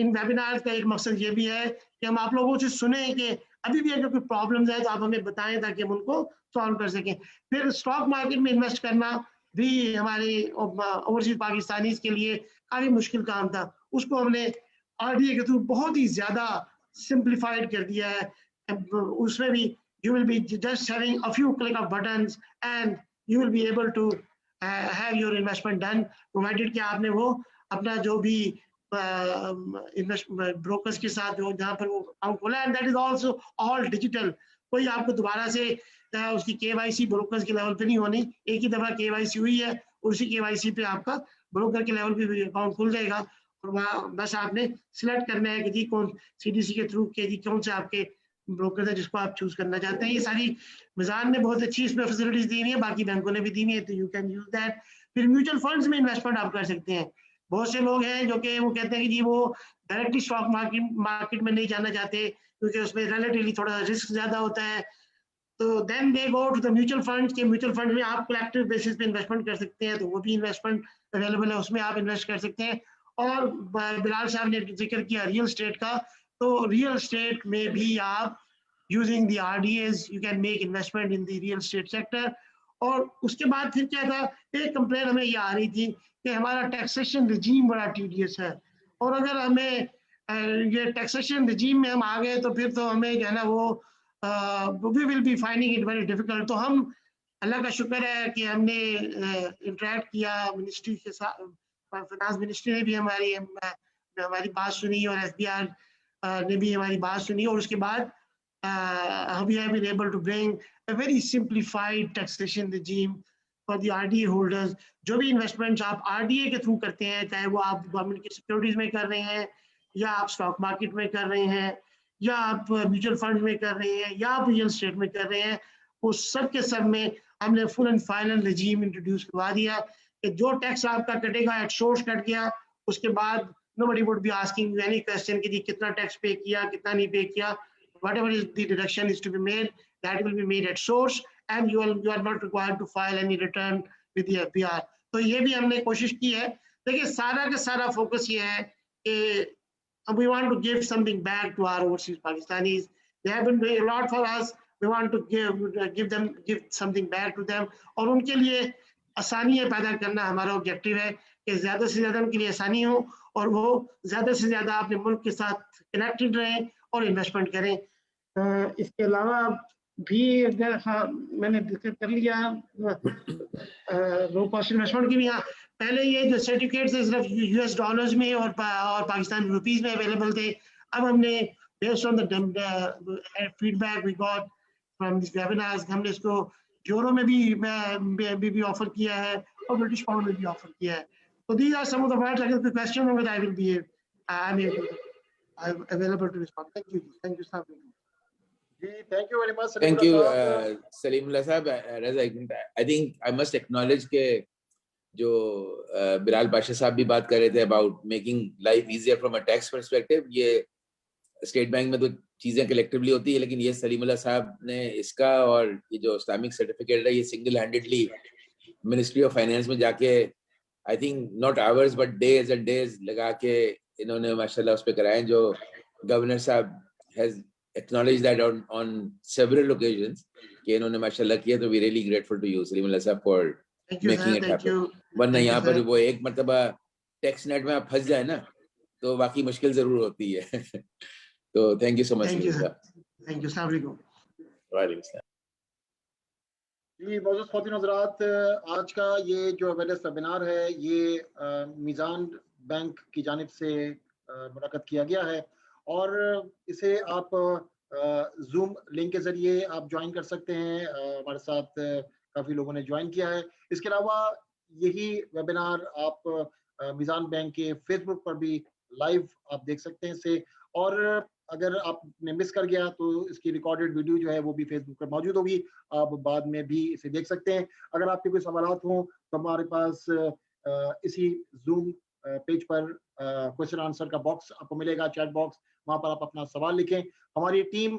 in webinar کا ایک مقصد یہ بھی ہے کہ ہم آپ لوگوں سے سنیں کہ ابھی بھی اگر کوئی پرابلمز ہے تو آپ ہمیں بتائیں تاکہ ہم ان کو سالو کر سکیں. پھر اسٹاک مارکیٹ میں انویسٹ کرنا بھی ہمارے اوورسیز پاکستانیز کے لیے کافی مشکل کام تھا. اس کو ہم نے RDA کے تھرو بہت ہی زیادہ سمپلیفائڈ کر دیا ہے. اس میں بھی you will be just having a few click of buttons and you will be able to have your investment done, provided کہ آپ نے وہ اپنا جو بھی بروکرز کے ساتھ جہاں پر وہ اکاؤنٹ کھولا, and that is also all digital. کوئی آپ کو دوبارہ سے اس کی KYC بروکرز کے لیول پہ نہیں ہونی, ایک ہی دفعہ KYC ہوئی ہے اور اسی KYC پہ آپ کا بروکر کے لیول پہ بھی اکاؤنٹ کھل جائے گا, اور وہاں بس آپ نے سلیکٹ کرنا ہے کہ جی کون CDC کے تھرو کہ جی کون سے آپ کے بروکر ہے جس کو آپ چوز کرنا چاہتے ہیں. یہ ساری میزان نے بہت اچھی اس میں فیسلٹیز دی ہوئی ہیں, باقی بینکوں نے بھی دی ہوئی ہے, تو یو کین یوز دیٹ. پھر میوچل فنڈز میں انویسٹمنٹ آپ کر سکتے ہیں. بہت سے لوگ ہیں جو کہ وہ کہتے ہیں کہ جی وہ ڈائریکٹلی اسٹاک مارکیٹ میں نہیں جانا چاہتے کیونکہ اس میں ریلیٹیولی تھوڑا رسک زیادہ ہوتا ہے, تو then they go to the mutual fund. کے میوچل فنڈ میں آپ کلیکٹیو بیسس پہ انویسٹمنٹ کر سکتے ہیں, تو وہ بھی انویسٹمنٹ اویلیبل ہے, اس میں آپ انویسٹ کر سکتے ہیں. اور بلال صاحب نے ذکر کیا ریئل اسٹیٹ کا, تو ریئل اسٹیٹ میں بھی آپ using the RDAs you can make investment in the real estate sector. اور اس کے بعد پھر کیا تھا, ایک کمپلین ہمیں یہ آ رہی تھی کہ ہمارا ٹیکسیشن رجیم بڑا ٹیڈیس ہے, اور اگر ہمیں یہ ٹیکسیشن رجیم میں ہم آ گئے تو پھر تو ہمیں جو ہے نا وہ we will be finding it very difficult. تو ہم اللہ کا شکر ہے کہ ہم نے انٹریکٹ کیا منسٹری کے ساتھ, فائنانس منسٹری نے بھی ہماری بات سنی اور SBR نے بھی ہماری بات سنی, اور اس کے بعد we have been able to bring a very simplified taxation regime for the RDA holders. جو بھی انویسٹمنٹس آپ RDA کے تھرو کرتے ہیں, چاہے وہ آپ گورنمنٹ کی سیکورٹیز میں کر رہے ہیں, یا آپ اسٹاک مارکیٹ میں کر رہے ہیں, یا آپ میوچل فنڈ میں کر رہے ہیں, یا آپ ریئل اسٹیٹ میں کر رہے ہیں, وہ سب کے سب میں ہم نے فل اینڈ فائنل رجیم انٹروڈیوس کروا دیا کہ جو ٹیکس آپ کا کٹے گا ایٹ سورس کٹ گیا. اس کے بعد nobody would be asking you any question کہ جی کتنا ٹیکس پے کیا کتنا نہیں پے کیا. Whatever is the deduction is to be made, that will be made at source, and you are not required to file any return with the FBR. تو یہ بھی ہم نے کوشش کی ہے. دیکھیے سارا کا سارا فوکس یہ ہے کہ we want to give something back to our overseas Pakistanis. They have been doing a lot for us. We want to give something back to them. اور ان کے لیے آسانیاں پیدا کرنا ہمارا آبجیکٹیو ہے کہ زیادہ سے زیادہ ان کے لیے آسانی ہو, اور وہ زیادہ سے زیادہ اپنے ملک کے ساتھ کنیکٹڈ رہیں اور انویسٹمنٹ کریں. اس کے علاوہ بھی اگر میں نے ذکر کر لیا لو کاسٹ انویسٹمنٹ کی بھی, ہاں پہلے یہ جو سرٹیفکیٹس ہیں صرف US ڈالرز میں اور پاکستان روپیز میں اویلیبل تھے. اب ہم نے based on the feedback we got from this webinars, ہم نے اس کو یورو میں بھی آفر کیا ہے اور برٹش پاؤنڈ میں بھی آفر کیا ہے. So these are some of the words. اگر کوئی کویسچن ہوں گے I will be I'm available to respond. Thank you sir. Thank you very much. Thank you, Salimullah Sahab. I think I must acknowledge کہ جو بلال پاشا صاحب بھی بات کر رہے تھے about making life easier from a tax perspective. یہ State bank میں تو چیزیں کلیکٹیولی ہوتی ہے, لیکن یہ سلیم اللہ صاحب نے اس کا اور یہ جو اسلامک سرٹیفکیٹ ہے یہ single handedly ministry of finance میں جا کے I think not hours but days and days لگا کے انہوں نے ماشاء اللہ اس پہ کرائے, جو گورنر صاحب has acknowledged that on several occasions کہ انہوں نے ماشاء اللہ کیا. تو we really grateful to you سلیم اللہ صاحب for making it happen. ورنہ یہاں پر وہ ایک مرتبہ ٹیکس نیٹ میں آپ پھنس جائے نا تو باقی مشکل ضرور ہوتی ہے. تو thank you so much. Thank you. السلام علیکم. وعلیکم السلام. جی معزز خواتین حضرات, آج کا یہ جو اویرنیس ویبینار ہے یہ میزان بینک کی جانب سے منعقد کیا گیا ہے, اور اسے آپ زوم لنک کے ذریعے آپ جوائن کر سکتے ہیں. ہمارے ساتھ کافی لوگوں نے جوائن کیا ہے. اس کے علاوہ یہی ویبینار آپ میزان بینک کے فیس بک پر بھی لائیو آپ دیکھ سکتے ہیں اسے, اور اگر آپ نے مس کر گیا تو اس کی ریکارڈڈ ویڈیو جو ہے وہ بھی فیس بک پر موجود ہوگی, آپ بعد میں بھی اسے دیکھ سکتے ہیں. اگر آپ کے کوئی سوالات ہوں تو ہمارے پاس اسی زوم پیج پر کوشچن آنسر کا باکس آپ کو ملے گا, چیٹ باکس, وہاں پر آپ اپنا سوال لکھیں. ہماری team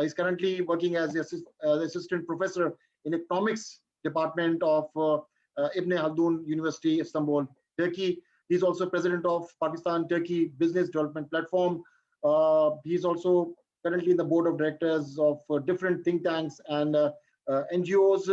is currently working as the assistant professor in economics department of Ibn Khaldun University, Istanbul, Turkey. He's also president of Pakistan-Turkey Business Development Platform. He's also currently in the board of directors of different think tanks and NGOs.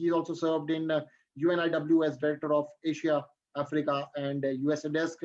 he also served in UNIW as director of Asia, Africa and USA desk.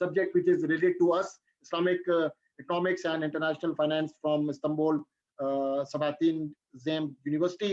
subject which is related to us, Islamic economics and international finance from Istanbul, Sabahattin Zeyn University.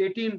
18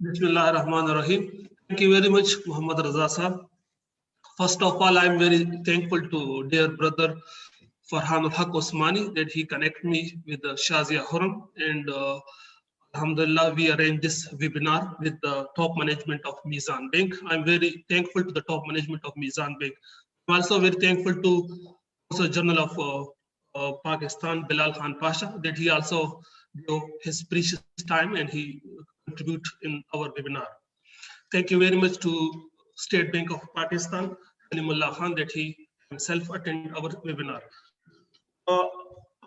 Bismillahirrahmanirrahim. Thank you very much, Muhammad Raza sahab. First of all, I am very thankful to dear brother Farhan Haq Osmani that he connected me with Shazia Huram, and Alhamdulillah, we arranged this webinar with the top management of Mizan Bank. I'm very thankful to the top management of Mizan Bank. I'm also very thankful to also General of Pakistan, Bilal Khan Pasha, that he also gave his precious time and he contribute in our webinar. Thank you very much to State Bank of Pakistan, Salimullah Khan, that he himself attended our webinar.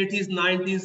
80s 90s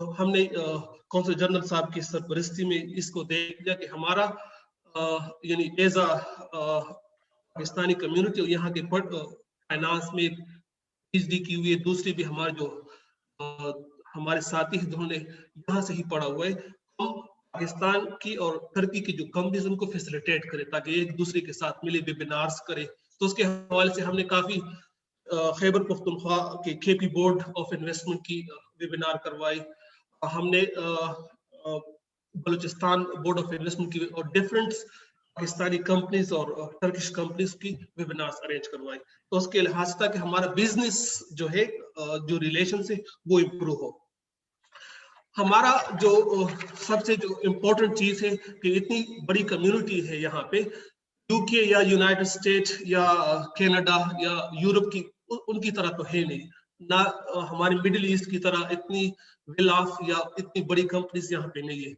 ہم نے council general صاحب کی سرپرستی میں اس کو دیکھ لیا کہ ہمارا یعنی ایز اے پاکستانی کمیونٹی اور یہاں کے فائنانس میں PhD کی ہوئی ہے، دوسری بھی ہمارے جو ہمارے ساتھی ہیں جنہوں نے یہاں سے ہی پڑھا ہوا ہے، ہم پاکستان کی اور ترکی کی جو کمپنیز ان کو فیسیلیٹیٹ کرے تاکہ ایک دوسرے کے ساتھ ملے ویبینارز کرے. تو اس کے حوالے سے ہم نے کافی خیبر پختونخوا کے KP بورڈ آف انویسٹمنٹ کی ویبینار کروائی، ہم نے بلوچستان بورڈ آف انویسٹمنٹ کی اور ڈفرینٹ پاکستانی کمپنیز اور ٹرکش کمپنیز کی ویبینارز ارینج کروائی. تو اس کے لحاظ سے کہ ہمارا بزنس جو ہے جو ریلیشن سے وہ امپروو ہو. ہمارا جو سب سے جو امپورٹنٹ چیز ہے کہ اتنی بڑی کمیونٹی ہے یہاں پہ، UK یا یونائٹڈ اسٹیٹ یا کینیڈا یا یورپ کی ان کی طرح تو ہے نہیں، نہ ہمارے مڈل ایسٹ کی طرح اتنی ویل آف یا اتنی بڑی کمپنیز یہاں پہ نہیں ہے.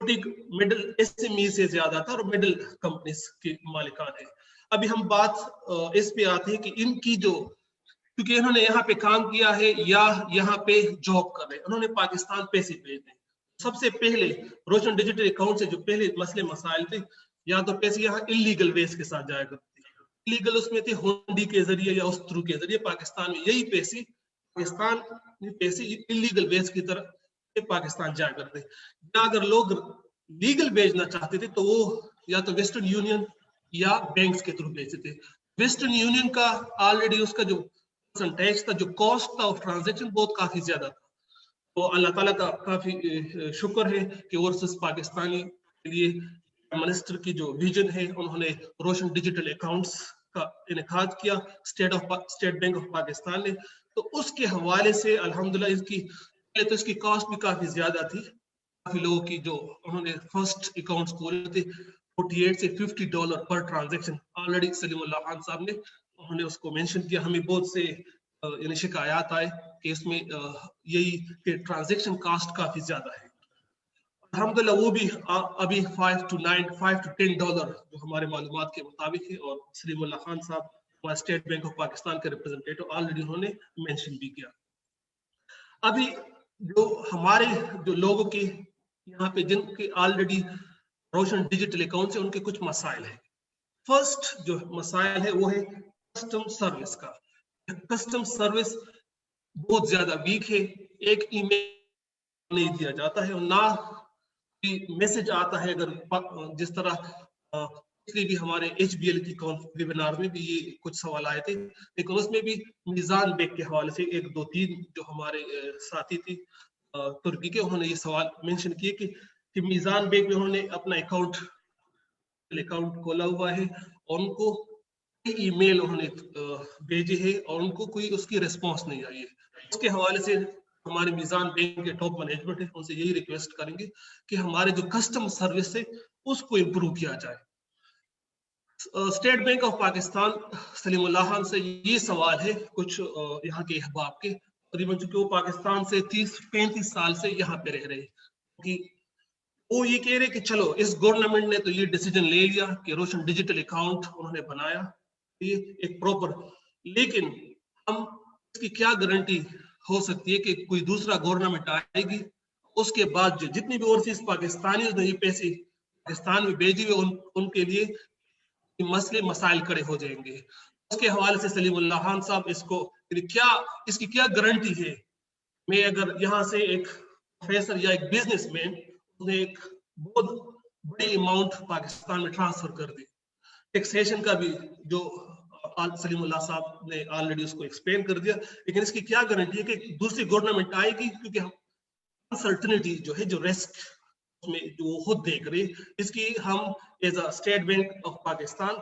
مڈل SME سے زیادہ تھا اور مڈل کمپنیز کے مالکان ہیں. ابھی ہم بات اس پہ آتے ہیں کہ ان کی جو کیونکہ انہوں نے یہاں پہ کام کیا ہے یا یہاں پہ جاب کر رہے ہیں، انہوں نے پاکستان پیسے بھیجے. سب سے پہلے روشن ڈیجیٹل اکاؤنٹ سے جو پہلے مسئلے مسائل تھے، یا تو پیسے یہاں انلیگل ویز کے ساتھ جایا کرتے تھے، انلیگل اس میں تھے ہونڈی کے ذریعے یا استرو کے ذریعے. پاکستان میں یہی پیسے انلیگل ویز کی طرف پاکستان جایا کرتے. یا اگر لوگ لیگل بھیجنا چاہتے تھے تو وہ یا تو ویسٹرن یونین یا بینکس کے تھرو بھیجتے تھے. ویسٹرن یونین کا آلریڈی اس کا جو ٹیکس تھا، جو کاسٹ تھا آف ٹرانزیکشن بہت کافی زیادہ تھا. تو اللہ تعالیٰ کا کافی شکر ہے کہ ورسز پاکستانی کے لیے منسٹر کی جو ویژن ہے، انہوں نے روشن ڈیجیٹل اکاؤنٹس کا انعقاد کیا اسٹیٹ بینک آف پاکستان نے. تو اس کے حوالے سے الحمدللہ اس کی کاسٹ بھی کافی زیادہ تھی. کافی لوگوں کی جو انہوں نے فرسٹ اکاؤنٹس کھولے تھے $48 سے $50 پر ٹرانزیکشن. آلریڈی سلیم اللہ خان صاحب نے انہوں نے اس کو مینشن کیا. ہمیں بہت سے یعنی شکایات آئے کہ اس میں یہی کہ ٹرانزیکشن کاسٹ کافی زیادہ ہے. الحمدللہ وہ بھی ابھی $5 to $10 جو ہمارے معلومات کے مطابق ہے. اور سلیم اللہ خان صاحب ہمارے اسٹیٹ بینک آف پاکستان کے ریپرزینٹیٹو آلریڈی انہوں نے مینشن بھی کیا. ابھی جو ہمارے جو لوگوں کے یہاں پہ جن کے آلریڈی روشن ڈیجیٹل اکاؤنٹ سے ان کے کچھ مسائل ہیں. فرسٹ جو مسائل ہے وہ ہے کسٹم سروس کا. کسٹم سروس بہت زیادہ ویک ہے. ایک ای میل نہیں دیا جاتا ہے اور نہ میسج آتا ہے. اگر جس طرح پچھلی بھی ہمارے HBL کی ویبینار میں بھی یہ کچھ سوال آئے تھے، لیکن اس میں بھی میزان بیگ کے حوالے سے 1 2 3 جو ہمارے ساتھی تھی ترکی کے، انہوں نے یہ سوال مینشن کیے کہ میزان بیگ میں انہوں نے اپنا اکاؤنٹ کھولا ہوا ہے اور ان کو ای میل انہوں نے بھیجے ہے اور ان کو کوئی اس کی ریسپانس نہیں آئی ہے. اس کے حوالے سے ہمارے میزان بینک کے ٹاپ مینجمنٹ ہے، ان سے یہی ریکویسٹ کریں گے کہ ہمارے جو کسٹم سروس ہے اس کو امپروو کیا جائے. اسٹیٹ بینک آف پاکستان سلیم اللہ خان سے یہ سوال ہے کچھ یہاں کے احباب کے، تقریباً چونکہ وہ پاکستان سے 30-35 سال سے یہاں پہ رہ رہے ہیں، وہ یہ کہہ رہے کہ چلو اس گورنمنٹ نے تو یہ ڈیسیجن لے لیا کہ روشن ڈیجیٹل اکاؤنٹ انہوں نے بنایا یہ ایک پراپر، لیکن ہم اس کی کیا گارنٹی ہو سکتی ہے کہ کوئی دوسرا گورنمنٹ آئے گی اس کے بعد جو جتنی بھی اوورسیز پاکستانی نے یہ پیسے پاکستان میں بھیجے ہوئے ان کے لیے مسئلے مسائل کڑے ہو جائیں گے. اس کے حوالے سے سلیم اللہ خان صاحب اس کی کیا گارنٹی ہے؟ میں اگر یہاں سے ایک پروفیسر یا ایک بزنس مین نے ایک بہت بڑی اماؤنٹ پاکستان میں ٹرانسفر کر دی، ٹیکسیشن کا بھی جو سلیم اللہ صاحب نے آلریڈی اس کو ایکسپلین کر دیا، لیکن اس کی کیا گارنٹی ہے کہ دوسری گورنمنٹ آئے گی؟ کیونکہ انسرٹنٹی جو ہے، جو رسک میں جو وہ خود دیکھ رہے، اس کی ہم as a state Bank of Pakistan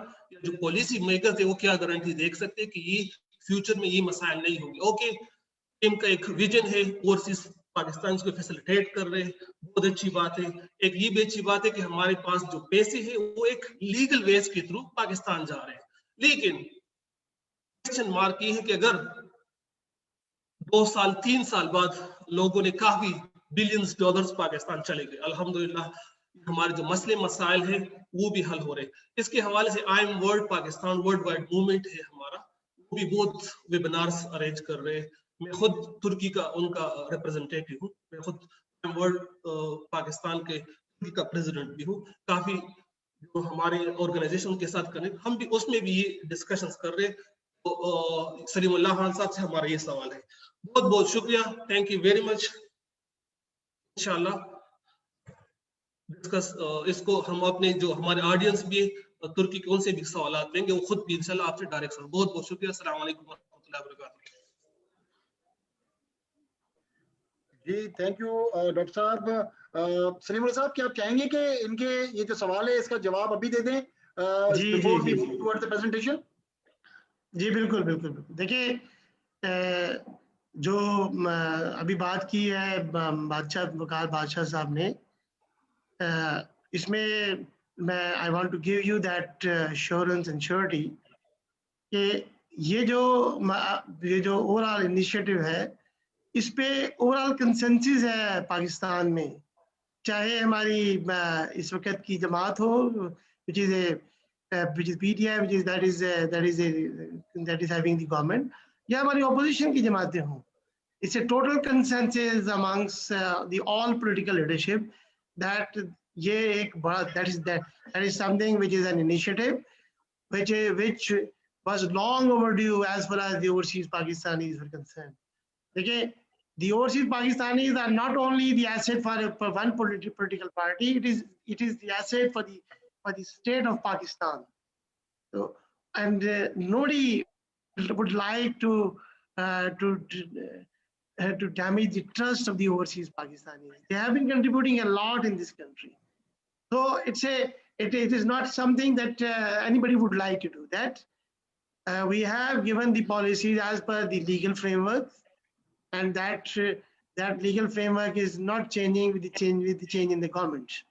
جو پالیسی میکر تھے وہ کیا گارنٹی دیکھ سکتے کہ یہ فیوچر میں یہ مسائل نہیں ہوں گے؟ اوکے، ان کا ایک ویژن ہے اوورسیز پاکستان کو فیسیلیٹیٹ کر رہے، بہت اچھی بات ہے. ایک یہ بھی اچھی بات ہے کہ ہمارے پاس جو پیسے ہیں وہ ایک لیگل ویز کے تھرو پاکستان جا رہے ہیں. لیکن کوسچن مارک یہ ہے کہ اگر 2 سال 3 سال بعد لوگوں نے کافی بلینز ڈالرز پاکستان چلے گئے، الحمدللہ ہمارے جو مسئلے مسائل ہیں وہ بھی حل ہو رہے. اس کے حوالے سے I am world Pakistan worldwide movement ہے ہمارا، وہ بھی بہت ویبینارز ارینج کر رہے. میں خود ترکی کا ان کا ریپرزینٹیٹو ہوں, میں خود ورلڈ پاکستان کے ترکی کا پریزیڈنٹ بھی ہوں. کافی جو ہمارے آرگنائزیشن کے ساتھ کنیکٹ, ہم بھی اس میں بھی یہ ڈسکشنز کر رہے. تو سلیم اللہ خان صاحب سے ہمارا یہ سوال ہے. بہت بہت شکریہ, تھینک یو ویری مچ. انشاءاللہ ڈسکس اس کو ہم اپنے جو ہمارے آڈینس بھی ترکی کے ان سے بھی سوالات لیں گے, وہ خود بھی انشاءاللہ آپ سے ڈائریکٹ سوال. بہت بہت شکریہ. السلام علیکم ورحمۃ اللہ وبرکاتہ. جی تھینک یو ڈاکٹر صاحب. سلیم اللہ صاحب کیا آپ چاہیں گے کہ ان کے یہ جو سوال ہے اس کا جواب ابھی دے دیں جی before G we G move towards the presentation؟ جی بالکل بالکل بالکل. دیکھیے جو ابھی بات کی ہے بادشاہ وقار بادشاہ صاحب نے, اس میں میں I want to give you that assurance and surety کہ یہ جو اوور آل انیشیٹو ہے اس پہ اوور آل کنسنسس ہے پاکستان میں, چاہے ہماری اس وقت کی جماعت ہو which is PTI that is having the government, یا ہماری اپوزیشن کی جماعتیں ہوں. It's a total consensus amongst the all political leadership that یہ ایک بڑا that is something which is an initiative which was long overdue as far as the overseas Pakistanis were concerned. Okay, the overseas Pakistanis are not only the asset for one political party, it is the asset for the state of Pakistan. So, and nobody would like to damage the trust of the overseas Pakistanis. They have been contributing a lot in this country. So it is not something that anybody would like to do that. We have given the policies as per the legal framework, and that legal framework is not changing with the change in the government.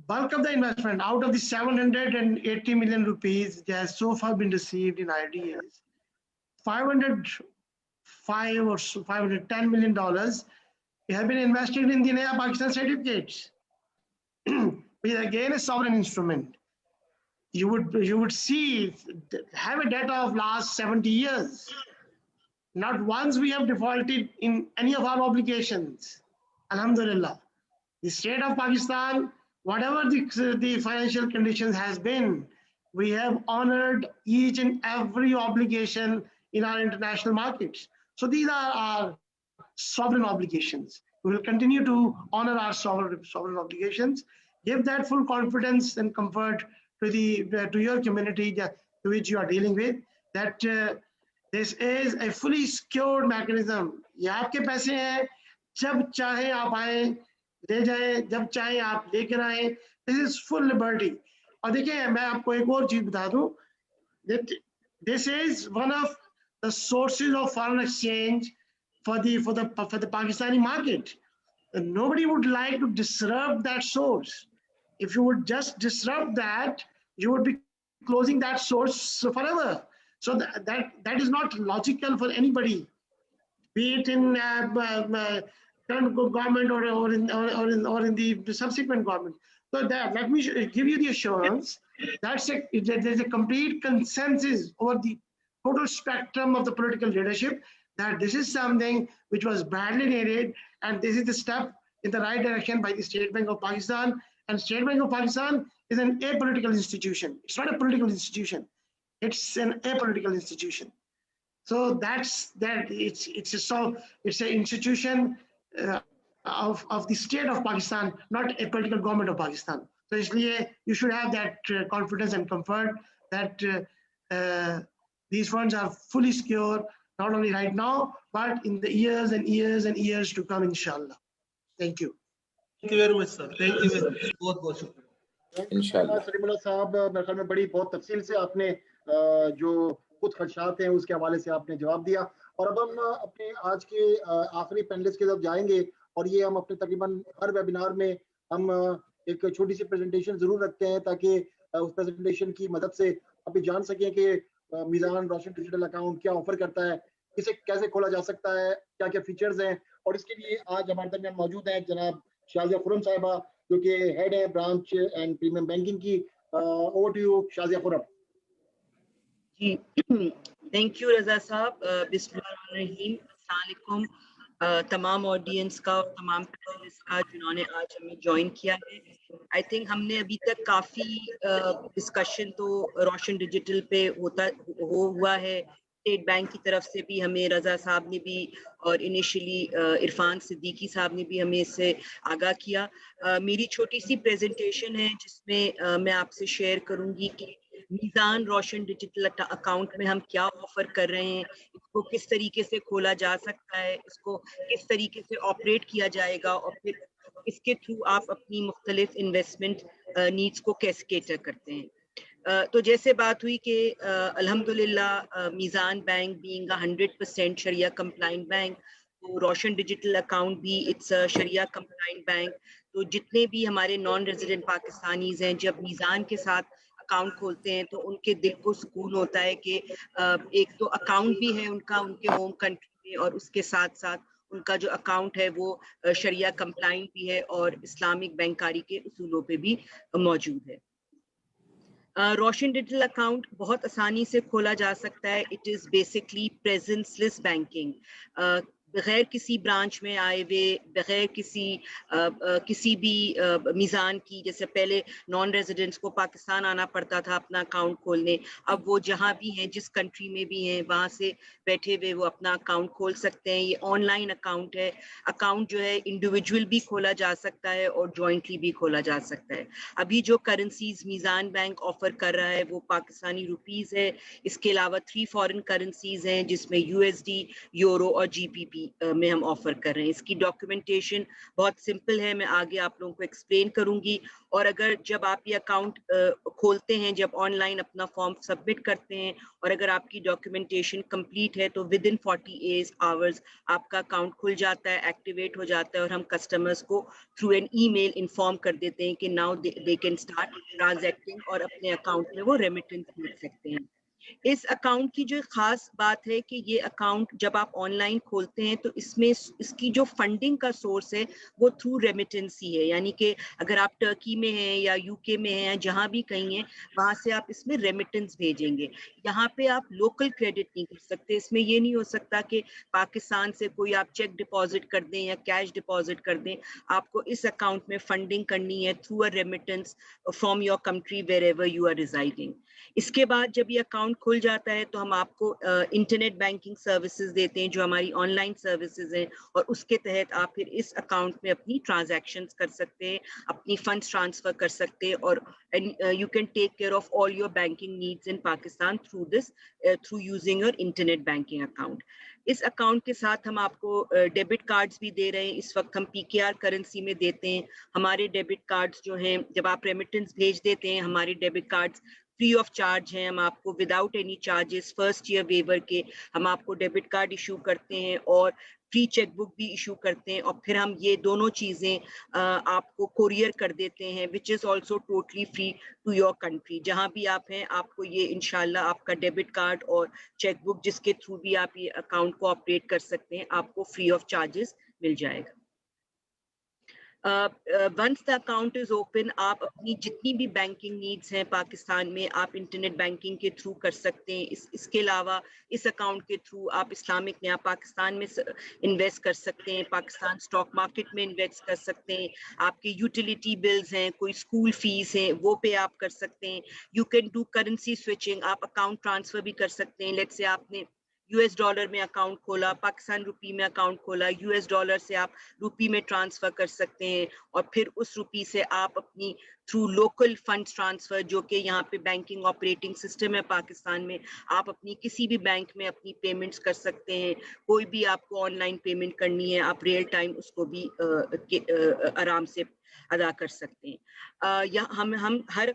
Bulk of the investment out of the 780 million rupees that has so far been received in IDS, $505 or $510 million have been invested in the Naya Pakistan certificates, which is again a sovereign instrument. You would see have a data of last 70 years. Not once we have defaulted in any of our obligations. Alhamdulillah. The state of Pakistan, whatever the financial conditions has been, we have honored each and every obligation in our international markets. So these are our sovereign obligations. We will continue to honor our sovereign obligations, give that full confidence and comfort to your community to which you are dealing with, that this is a fully secured mechanism. یہ آپ کے پیسے ہیں, جب چاہیں آپ آئیں لے جائیں, جب چاہیں آپ لے کر آئیں. This is full liberty. اور دیکھیں میں آپ کو ایک اور چیز بتا دوں, this is one of the sources of foreign exchange for the Pakistani market. And nobody would like to disrupt that source. If you would just disrupt that, you would be closing that source forever. So that is not logical for anybody, be it in current government or in the subsequent government. So let me give you the assurance that there's a complete consensus over the total spectrum of the political leadership that this is something which was badly needed, and this is the step in the right direction by the State Bank of Pakistan. And State Bank of Pakistan is an apolitical institution. It's not a political institution. It's an apolitical institution. So it's an institution of the state of Pakistan, not a political government of Pakistan. So you should have that confidence and comfort that these funds are fully secure, not only right now, but in the years and years and years to come, inshallah. Thank you. Thank you very much, sir. Thank you very much. بہت بہت شکریہ. انشاءاللہ. سلیم اللہ صاحب میرے خیال میں بڑی بہت تفصیل سے آپ نے جو خود خدشات ہیں اس کے حوالے سے آپ نے جواب دیا. اور اب ہم اپنے آج کے آخری پینلسٹ کی طرف جائیں گے, اور یہ ہم اپنے تقریباً ہر ویبینار میں ہم ایک چھوٹی سی پریزنٹیشن ضرور رکھتے ہیں تاکہ اس پریزنٹیشن کی مدد سے آپ یہ جان سکیں کہ میزان روشن ڈیجیٹل اکاؤنٹ کیا آفر کرتا ہے, اسے کیسے کھولا جا سکتا ہے, کیا کیا فیچرز ہیں. اور اس کے لیے آج ہمارے درمیان موجود ہیں جناب شازیہ خرم صاحبہ جو کہ ہیڈ ہے برانچ اینڈ پریمیم بینکنگ کی. Over to you Shazia Khurram. جی Thank you رضا صاحب. بسم اللہ الرحمن الرحیم. السلام علیکم تمام آڈینس کا اور تمام پینلسٹ کا جنہوں نے آج ہمیں جوائن کیا ہے. آئی تھنک ہم نے ابھی تک کافی ڈسکشن تو روشن ڈیجیٹل پہ ہوا ہے. اسٹیٹ بینک کی طرف سے بھی ہمیں رضا صاحب نے بھی اور انیشلی عرفان صدیقی صاحب نے بھی ہمیں اس سے آگاہ کیا. میری چھوٹی سی پریزنٹیشن ہے جس میں میں آپ سے شیئر کروں گی کہ میزان روشن ڈیجیٹل اکاؤنٹ میں ہم کیا آفر کر رہے ہیں, اس کو کس طریقے سے کھولا جا سکتا ہے, اس کو کس طریقے سے آپریٹ کیا جائے گا, اور پھر اس کے تھرو آپ اپنی مختلف انویسٹمنٹ نیڈس کو کیسے کیٹر کرتے ہیں. تو جیسے بات ہوئی کہ الحمدللہ میزان بینک بینگ 100% شریعہ کمپلائنٹ بینک, تو روشن ڈیجیٹل اکاؤنٹ بھی اٹس شریعہ کمپلائنٹ بینک. تو جتنے بھی ہمارے نان ریزیڈنٹ پاکستانیز ہیں جب میزان کے ساتھ اکاؤنٹ کھولتے ہیں تو ان کے دل کو سکون ہوتا ہے کہ ایک تو اکاؤنٹ بھی ہے ان کا ان کے ہوم کنٹری میں, اور اس کے ساتھ ساتھ ان کا جو اکاؤنٹ ہے وہ شریعہ کمپلائنٹ بھی ہے اور اسلامک بینکاری کے اصولوں پہ بھی موجود ہے. روشن ڈیجیٹل اکاؤنٹ بہت آسانی سے کھولا جا سکتا ہے. It is basically presence less banking. بغیر کسی برانچ میں آئے ہوئے, بغیر کسی بھی میزان کی, جیسے پہلے نان ریزیڈنٹس کو پاکستان آنا پڑتا تھا اپنا اکاؤنٹ کھولنے, اب وہ جہاں بھی ہیں جس کنٹری میں بھی ہیں وہاں سے بیٹھے ہوئے وہ اپنا اکاؤنٹ کھول سکتے ہیں. یہ آن لائن اکاؤنٹ ہے. اکاؤنٹ جو ہے انڈیویجول بھی کھولا جا سکتا ہے اور جوائنٹلی بھی کھولا جا سکتا ہے. ابھی جو کرنسیز میزان بینک آفر کر رہا ہے وہ پاکستانی روپیز ہے. اس کے علاوہ 3 فارن کرنسیز ہیں جس میں USD, یورو اور GBP میں ہم آفر کر رہے ہیں. اس کی ڈاکیومنٹیشن بہت سمپل ہے, میں آگے آپ لوگوں کو ایکسپلین کروں گی. اور اگر جب آپ یہ اکاؤنٹ کھولتے ہیں, جب آن لائن اپنا فارم سبمٹ کرتے ہیں, اور اگر آپ کی ڈاکیومنٹیشن کمپلیٹ ہے تو ود ان 48 آورز آپ کا اکاؤنٹ کھل جاتا ہے, ایکٹیویٹ ہو جاتا ہے, اور ہم کسٹمرز کو تھرو این ای میل انفارم کر دیتے ہیں کہ now they can start transacting اور اپنے اکاؤنٹ میں وہ ریمیٹنس بھیج سکتے ہیں. اس اکاؤنٹ کی جو خاص بات ہے کہ یہ اکاؤنٹ جب آپ آن لائن کھولتے ہیں تو اس میں اس کی جو فنڈنگ کا سورس ہے وہ تھرو ریمیٹنس ہی ہے. یعنی کہ اگر آپ ٹرکی میں ہیں یا UK میں ہیں یا جہاں بھی کہیں ہیں وہاں سے آپ اس میں ریمیٹنس بھیجیں گے. یہاں پہ آپ لوکل کریڈٹ نہیں کر سکتے. اس میں یہ نہیں ہو سکتا کہ پاکستان سے کوئی آپ چیک ڈپازٹ کر دیں یا کیش ڈپازٹ کر دیں. آپ کو اس اکاؤنٹ میں فنڈنگ کرنی ہے through a remittance from your country wherever you are residing. اس کے بعد جب یہ اکاؤنٹ کھل جاتا ہے تو ہم آپ کو انٹرنیٹ بینکنگ سروسز دیتے ہیں جو ہماری آن لائن سروسز ہیں, اور اس کے تحت آپ پھر اس اکاؤنٹ میں اپنی ٹرانزیکشنز کر سکتے ہیں, اپنی فنڈس ٹرانسفر کر سکتے ہیں, اور you can take care of all your banking needs in Pakistan through using your internet banking account. اس اکاؤنٹ کے ساتھ ہم آپ کو ڈیبٹ کارڈز بھی دے رہے ہیں. اس وقت ہم PKR کرنسی میں دیتے ہیں. ہمارے ڈیبٹ کارڈز جو ہیں جب آپ ریمیٹنس بھیج دیتے ہیں ہمارے debit cards free of charge ہیں. ہم آپ کو without any charges first year waiver کے ہم آپ کو ڈیبٹ کارڈ ایشو کرتے ہیں اور فری چیک بک بھی ایشو کرتے ہیں, اور پھر ہم یہ دونوں چیزیں آپ کو کوریئر کر دیتے ہیں which is also totally free to your country. جہاں بھی آپ ہیں آپ کو یہ انشاءاللہ آپ کا ڈیبٹ کارڈ اور چیک بک جس کے تھرو بھی آپ یہ اکاؤنٹ کو آپریٹ کر سکتے ہیں آپ کو فری آف چارجز مل جائے گا. Once the account is open آپ اپنی جتنی بھی بینکنگ نیڈس ہیں پاکستان میں آپ انٹرنیٹ بینکنگ کے تھرو کر سکتے ہیں. اس کے علاوہ اس اکاؤنٹ کے تھرو آپ اسلامک نیا پاکستان میں انویسٹ کر سکتے ہیں, پاکستان اسٹاک مارکیٹ میں انویسٹ کر سکتے ہیں, آپ کے یوٹیلیٹی بلز ہیں, کوئی اسکول فیس ہیں وہ پے آپ کر سکتے ہیں. You can do currency switching, آپ اکاؤنٹ ٹرانسفر بھی کر سکتے ہیں. لیٹس سے آپ نے $US میں اکاؤنٹ کھولا, پاکستان روپی میں اکاؤنٹ کھولا, $US سے آپ روپی میں ٹرانسفر کر سکتے ہیں, اور پھر اس روپی سے آپ اپنی تھرو لوکل فنڈ ٹرانسفر جو کہ یہاں پہ بینکنگ آپریٹنگ سسٹم ہے پاکستان میں, آپ اپنی کسی بھی بینک میں اپنی پیمنٹس کر سکتے ہیں. کوئی بھی آپ کو آن لائن پیمنٹ کرنی ہے آپ ریئل ٹائم اس کو بھی آرام سے ادا کر سکتے ہیں. ہم ہر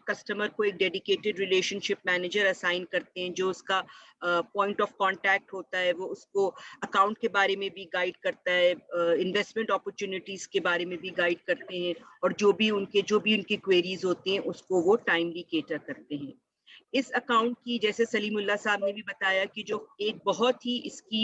کسٹمر کو ایک ڈیڈیکیٹڈ ریلیشن شپ مینیجر اسائن کرتے ہیں جو اس کا پوائنٹ آف کانٹیکٹ ہوتا ہے. وہ اس کو اکاؤنٹ کے بارے میں بھی گائیڈ کرتا ہے, انویسٹمنٹ اپرچونیٹیز کے بارے میں بھی گائیڈ کرتے ہیں, اور جو بھی ان کی کوئریز ہوتی ہیں اس کو وہ ٹائملی کیٹر کرتے ہیں. اس اکاؤنٹ کی جیسے سلیم اللہ صاحب نے بھی بتایا کہ جو ایک بہت ہی اس کی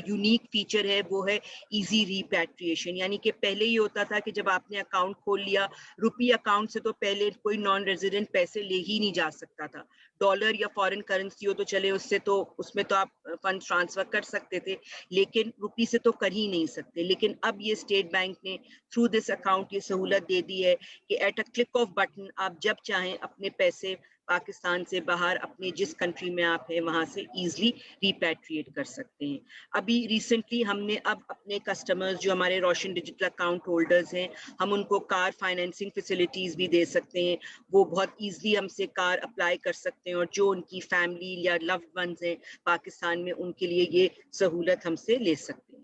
یونیک فیچر ہے وہ ہے ایزی ریپیٹریشن. یعنی کہ پہلے یہ ہوتا تھا کہ جب آپ نے اکاؤنٹ کھول لیا روپی اکاؤنٹ سے تو پہلے کوئی نان ریزیڈنٹ پیسے لے ہی نہیں جا سکتا تھا. ڈالر یا فارن کرنسی ہو تو چلے اس میں تو آپ فنڈ ٹرانسفر کر سکتے تھے, لیکن روپی سے تو کر ہی نہیں سکتے. لیکن اب یہ اسٹیٹ بینک نے تھرو دس اکاؤنٹ یہ سہولت دے دی ہے کہ at a click of button آپ جب چاہیں اپنے پیسے پاکستان سے باہر اپنے جس کنٹری میں آپ ہیں وہاں سے ایزلی ریپیٹریٹ کر سکتے ہیں. ابھی ریسنٹلی ہم نے اب اپنے کسٹمرز جو ہمارے روشن ڈیجیٹل اکاؤنٹ ہولڈرز ہیں, ہم ان کو کار فائنینسنگ فیسلٹیز بھی دے سکتے ہیں. وہ بہت ایزلی ہم سے کار اپلائی کر سکتے ہیں, اور جو ان کی فیملی یا لوڈ ونز ہیں پاکستان میں ان کے لیے یہ سہولت ہم سے لے سکتے ہیں.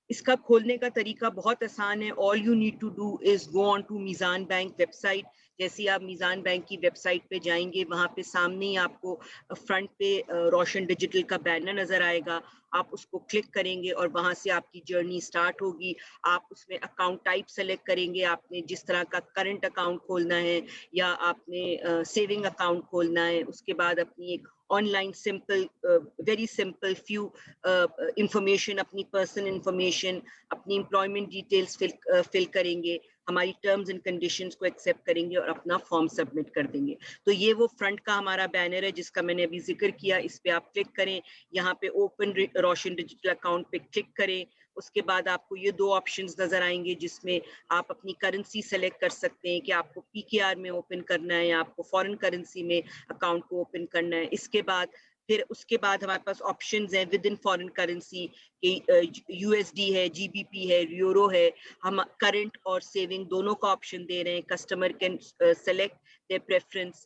اس کا کھولنے کا طریقہ بہت آسان ہے. All you need to do is go on to Meezan bank website. جیسے آپ میزان بینک کی ویب سائٹ پہ جائیں گے, وہاں پہ سامنے ہی آپ کو فرنٹ پہ روشن ڈیجیٹل کا بینر نظر آئے گا. آپ اس کو کلک کریں گے اور وہاں سے آپ کی جرنی سٹارٹ ہوگی. آپ اس میں اکاؤنٹ ٹائپ سلیکٹ کریں گے, آپ نے جس طرح کا کرنٹ اکاؤنٹ کھولنا ہے یا آپ نے سیونگ اکاؤنٹ کھولنا ہے. اس کے بعد اپنی ایک on line simple very simple few information, اپنی پرسنل انفارمیشن, اپنی امپلائمنٹ ڈیٹیلز فل کریں گے, ہماری ٹرمز اینڈ کنڈیشنز کو ایکسیپٹ کریں گے اور اپنا فارم سبمٹ کر دیں گے. تو یہ وہ فرنٹ کا ہمارا بینر ہے جس کا میں نے ابھی ذکر کیا. اس پہ آپ کلک کریں, یہاں پہ اوپن روشن ڈیجیٹل اکاؤنٹ پہ کلک کریں. اس کے بعد آپ کو یہ دو آپشنز نظر آئیں گے جس میں آپ اپنی کرنسی سلیکٹ کر سکتے ہیں کہ آپ کو PKR میں اوپن کرنا ہے یا آپ کو فارن کرنسی میں اکاؤنٹ کو اوپن کرنا ہے. اس کے بعد ہمارے پاس آپشنز ہیں with in foreign currency, USD ہے, GBP ہے, یورو ہے. ہم کرنٹ اور سیونگ دونوں کا آپشن دے رہے ہیں. Customer can select their preference.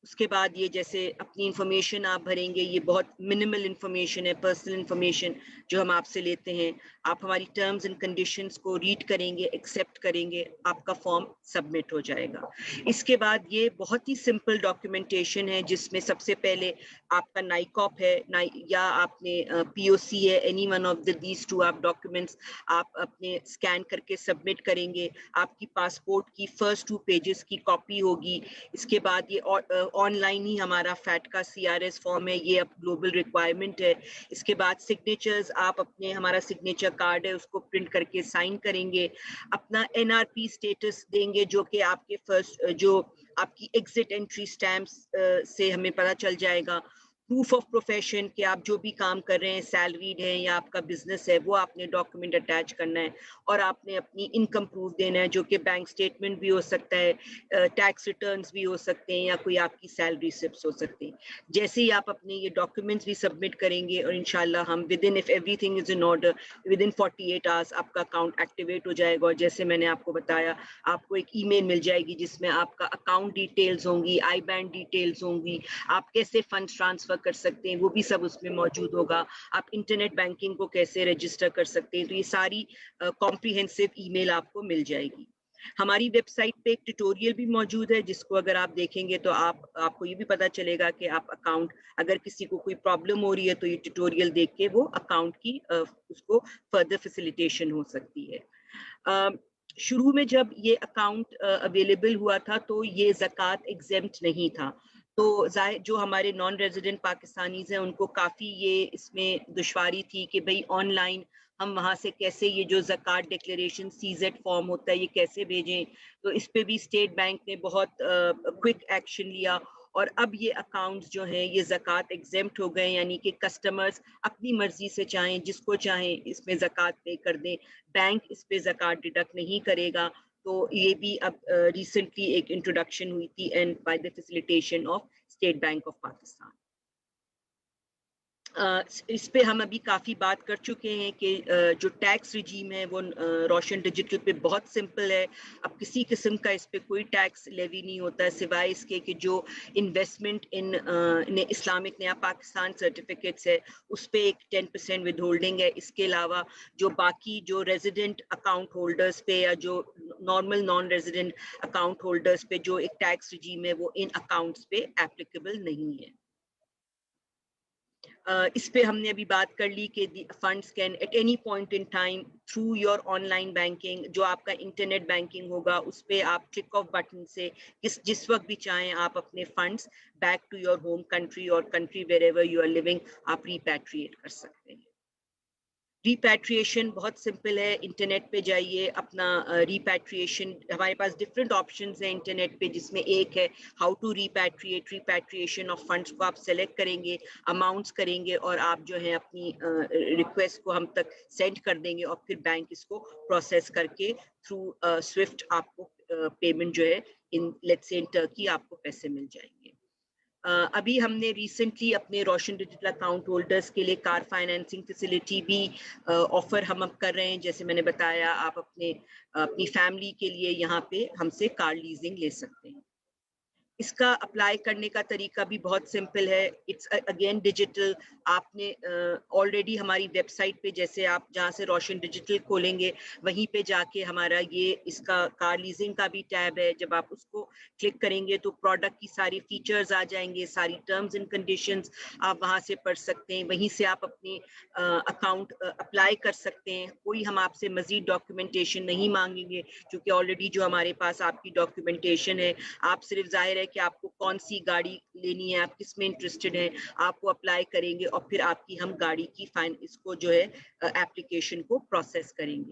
اس کے بعد یہ جیسے اپنی انفارمیشن آپ بھریں گے, یہ بہت منیمل انفارمیشن ہے, پرسنل انفارمیشن جو ہم آپ سے لیتے ہیں. آپ ہماری ٹرمز اینڈ کنڈیشنز کو ریڈ کریں گے, ایکسیپٹ کریں گے, آپ کا فارم سبمٹ ہو جائے گا. اس کے بعد یہ بہت ہی سمپل ڈاکیومنٹیشن ہے جس میں سب سے پہلے آپ کا نائکاپ ہے یا آپ نے POC ہے, any one of these two آپ ڈاکیومنٹس آپ اپنے اسکین کر کے سبمٹ کریں گے. آپ کی پاسپورٹ کی فرسٹ 2 پیجز کی کاپی ہوگی. اس کے بعد یہ آن لائن ہی ہمارا فیٹ کا CRS فارم ہے, یہ اب گلوبل ریکوائرمنٹ ہے. اس کے بعد سگنیچرز, آپ اپنے ہمارا سگنیچر کارڈ ہے اس کو پرنٹ کر کے سائن کریں گے. اپنا NRP اسٹیٹس دیں گے جو کہ آپ کے فرسٹ جو آپ کی ایگزٹ انٹری اسٹیمپس سے ہمیں پتہ چل جائے گا. پروف آف پروفیشن کہ آپ جو بھی کام کر رہے ہیں, سیلریڈ ہیں یا آپ کا بزنس ہے, وہ آپ نے ڈاکیومنٹ اٹیچ کرنا ہے. اور آپ نے اپنی انکم پروف دینا ہے جو کہ بینک اسٹیٹمنٹ بھی ہو سکتا ہے, ٹیکس ریٹرنز بھی ہو سکتے ہیں, یا کوئی آپ کی سیلری سلپس ہو سکتے ہیں. جیسے ہی آپ اپنے یہ ڈاکیومنٹس بھی سبمٹ کریں گے اور انشاءاللہ ہم with in if every thing is in order with in 48 hours آپ کا اکاؤنٹ ایکٹیویٹ ہو جائے گا. اور جیسے میں نے آپ کو بتایا, آپ کو ایک ای میل مل جائے گی جس میں آپ کا اکاؤنٹ ڈیٹیلز ہوں گی, IBAN ڈیٹیلز ہوں گی, آپ کیسے فنڈ ٹرانسفر کر سکتے ہیں وہ بھی سب اس میں موجود ہوگا. آپ انٹرنیٹ بینکنگ کو کیسے رجسٹر کر سکتے ہیں, تو یہ ساری کمپریہنسو ای میل آپ کو مل جائے گی. ہماری ویب سائٹ پہ ایک ٹیوٹوریل بھی موجود ہے جس کو اگر آپ دیکھیں گے تو آپ کو یہ بھی پتا چلے گا کہ آپ اکاؤنٹ اگر کسی کو کوئی پرابلم ہو رہی ہے تو یہ ٹیوٹوریل دیکھ کے وہ اکاؤنٹ کی اس کو فردر فیسیلیٹیشن ہو سکتی ہے. شروع میں جب یہ اکاؤنٹ اویلیبل ہوا تھا تو یہ زکوٰۃ ایگزیمپٹ نہیں تھا, تو جو ہمارے نان ریزیڈنٹ پاکستانیز ہیں ان کو کافی یہ اس میں دشواری تھی کہ بھئی آن لائن ہم وہاں سے کیسے یہ جو زکوٰۃ ڈکلیریشن CZ فارم ہوتا ہے یہ کیسے بھیجیں. تو اس پہ بھی اسٹیٹ بینک نے بہت کوئک ایکشن لیا, اور اب یہ اکاؤنٹس جو ہیں یہ زکوٰۃ ایگزیمپٹ ہو گئے, یعنی کہ کسٹمرز اپنی مرضی سے چاہیں جس کو چاہیں اس میں زکوٰۃ پے کر دیں, بینک اس پہ زکوٰۃ ڈیڈکٹ نہیں کرے گا. تو یہ بھی اب ریسنٹلی ایک انٹروڈکشن ہوئی تھی and by the facilitation of State Bank of Pakistan. اس پہ ہم ابھی کافی بات کر چکے ہیں کہ جو ٹیکس ریجیم ہے وہ روشن ڈیجیٹل پہ بہت سمپل ہے. اب کسی قسم کا اس پہ کوئی ٹیکس لیوی نہیں ہوتا ہے سوائے اس کے کہ جو investment in Islamic Naya Pakistan certificates ہے اس پہ ایک 10% ود ہولڈنگ ہے. اس کے علاوہ جو باقی جو ریزیڈنٹ اکاؤنٹ ہولڈرز پہ یا جو normal non resident account holders پہ جو ایک ٹیکس ریجیم ہے وہ ان اکاؤنٹس پہ ایپلیکیبل نہیں ہے. اس پہ ہم نے ابھی بات کر لی کہ funds can at any point in time through your online banking, جو آپ کا انٹرنیٹ بینکنگ ہوگا اس پہ آپ کلک آف بٹن سے جس وقت بھی چاہیں آپ اپنے funds back to your home country اور country wherever you are living آپ ریپیٹریٹ کر سکتے ہیں. ریپیٹریشن بہت سمپل ہے، انٹرنیٹ پہ جائیے اپنا ریپیٹریشن، ہمارے پاس ڈفرینٹ آپشنز ہیں انٹرنیٹ پہ، جس میں ایک ہے how to repatriate, repatriation of funds کو آپ سلیکٹ کریں گے، اماؤنٹس کریں گے اور آپ جو ہے اپنی ریکویسٹ کو ہم تک سینڈ کر دیں گے اور پھر بینک اس کو پروسیس کر کے تھرو سوئفٹ آپ کو پیمنٹ جو ہے in let's say in Turkey آپ کو پیسے مل جائیں گے. ابھی ہم نے ریسنٹلی اپنے روشن ڈیجیٹل اکاؤنٹ ہولڈرز کے لیے کار فائنینسنگ فیسلٹی بھی آفر ہم اب کر رہے ہیں. جیسے میں نے بتایا آپ اپنی فیملی کے لیے یہاں پہ ہم سے کار لیزنگ لے سکتے ہیں. اس کا اپلائی کرنے کا طریقہ بھی بہت سمپل ہے، اٹس اگین ڈیجیٹل. آپ نے آلریڈی ہماری ویب سائٹ پہ جیسے آپ جہاں سے روشن ڈیجیٹل کھولیں گے وہیں پہ جا کے ہمارا یہ اس کا کار لیزنگ کا بھی ٹیب ہے. جب آپ اس کو کلک کریں گے تو پروڈکٹ کی ساری فیچرز آ جائیں گے، ساری ٹرمز اینڈ کنڈیشنز آپ وہاں سے پڑھ سکتے ہیں، وہیں سے آپ اپنی اکاؤنٹ اپلائی کر سکتے ہیں. کوئی ہم آپ سے مزید ڈاکیومنٹیشن نہیں مانگیں گے کیونکہ آلریڈی جو ہمارے پاس آپ کی ڈاکیومنٹیشن ہے. آپ صرف ظاہر ہے کہ آپ کو کون سی گاڑی لینی ہے، آپ کس میں انٹرسٹڈ ہیں، آپ کو اپلائی کریں گے اور پھر آپ کی ہم گاڑی کی اس کو جو ہے ایپلیکیشن کو پروسیس کریں گے.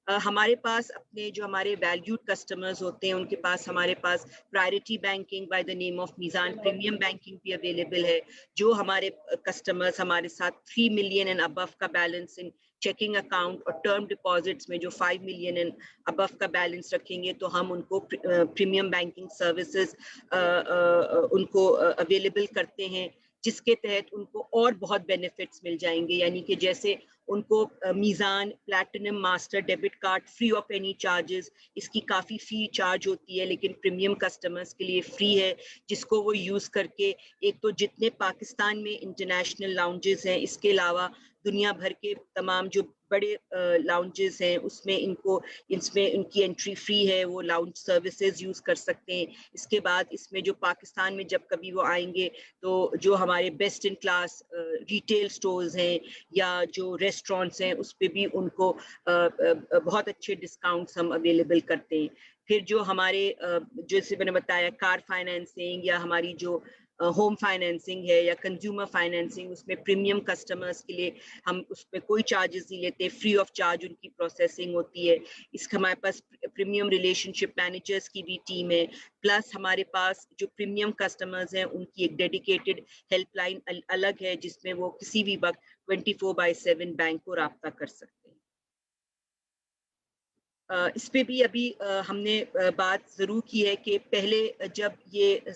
ہمارے پاس اپنے جو ہمارے ویلیوڈ کسٹمرز ہوتے ہیں ان کے پاس ہمارے پاس priority banking by the name of Meezan premium banking بھی اویلیبل ہے. جو ہمارے کسٹمرز ہمارے ساتھ 3 ملین اینڈ ابو کا بیلنس ان چیکنگ اکاؤنٹ اور ٹرم ڈپازٹس میں جو 5 ملین اینڈ ابو کا بیلنس رکھیں گے تو ہم ان کو پریمیم بینکنگ سروسز ان کو اویلیبل کرتے ہیں، جس کے تحت ان کو اور بہت بینیفٹس مل جائیں گے. یعنی کہ جیسے ان کو Meezan platinum master debit card free of any charges, اس کی کافی فی چارج ہوتی ہے لیکن پریمیم کسٹمرز کے لیے فری ہے، جس کو وہ یوز کر کے ایک تو جتنے پاکستان میں انٹرنیشنل لاؤنجز ہیں اس کے علاوہ دنیا بھر کے تمام جو بڑے لاؤنجز ہیں اس میں ان کی انٹری فری ہے، وہ لاؤنج سروسز یوز کر سکتے ہیں. اس کے بعد اس میں جو پاکستان میں جب کبھی وہ آئیں گے تو جو ہمارے best in class retail stores ہیں یا جو ریسٹورینٹس ہیں اس پہ بھی ان کو بہت اچھے ڈسکاؤنٹس ہم اویلیبل کرتے ہیں. پھر جو ہمارے جیسے میں نے بتایا کار فائنینسنگ یا ہماری جو ہوم فائنینسنگ ہے یا کنزیومر فائنینسنگ، اس میں پریمیم کسٹمرز کے لیے ہم اس پہ کوئی چارجز نہیں لیتے، فری آف چارج ان کی پروسیسنگ ہوتی ہے. اس کا ہمارے پاس پریمیم ریلیشن شپ مینیجرز کی بھی ٹیم ہے، پلس ہمارے پاس جو پریمیم کسٹمرز ہیں ان کی ایک ڈیڈیکیٹڈ ہیلپ لائن الگ ہے جس میں وہ کسی بھی وقت 24/7 بینک کو رابطہ کر سکتے ہیں. اس پہ بھی ابھی ہم نے بات ضرور کی ہے کہ پہلے جب یہ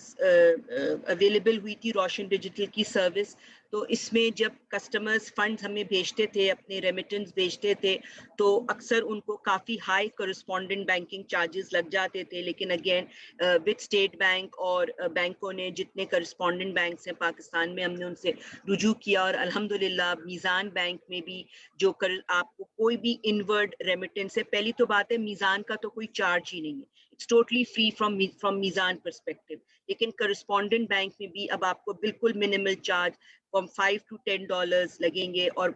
اویلیبل ہوئی تھی روشن ڈیجیٹل کی سروس تو اس میں جب کسٹمرز فنڈز ہمیں بھیجتے تھے، اپنے ریمیٹنس بھیجتے تھے تو اکثر ان کو کافی ہائی کرسپونڈنٹ بینکنگ چارجز لگ جاتے تھے. لیکن اگین وتھ اسٹیٹ بینک اور بینکوں نے جتنے کرسپونڈنٹ بینکس ہیں پاکستان میں ہم نے ان سے رجوع کیا اور الحمدللہ میزان بینک میں بھی جو آپ کو کوئی بھی انورڈ ریمیٹنس ہے، پہلی تو بات ہے میزان کا تو کوئی چارج ہی نہیں ہے، اٹس ٹوٹلی فری فرام میزان پرسپیکٹو. لیکن کرسپونڈنٹ بینک میں بھی اب آپ کو بالکل منیمل چارج from $5 to $10 لگیں گے اور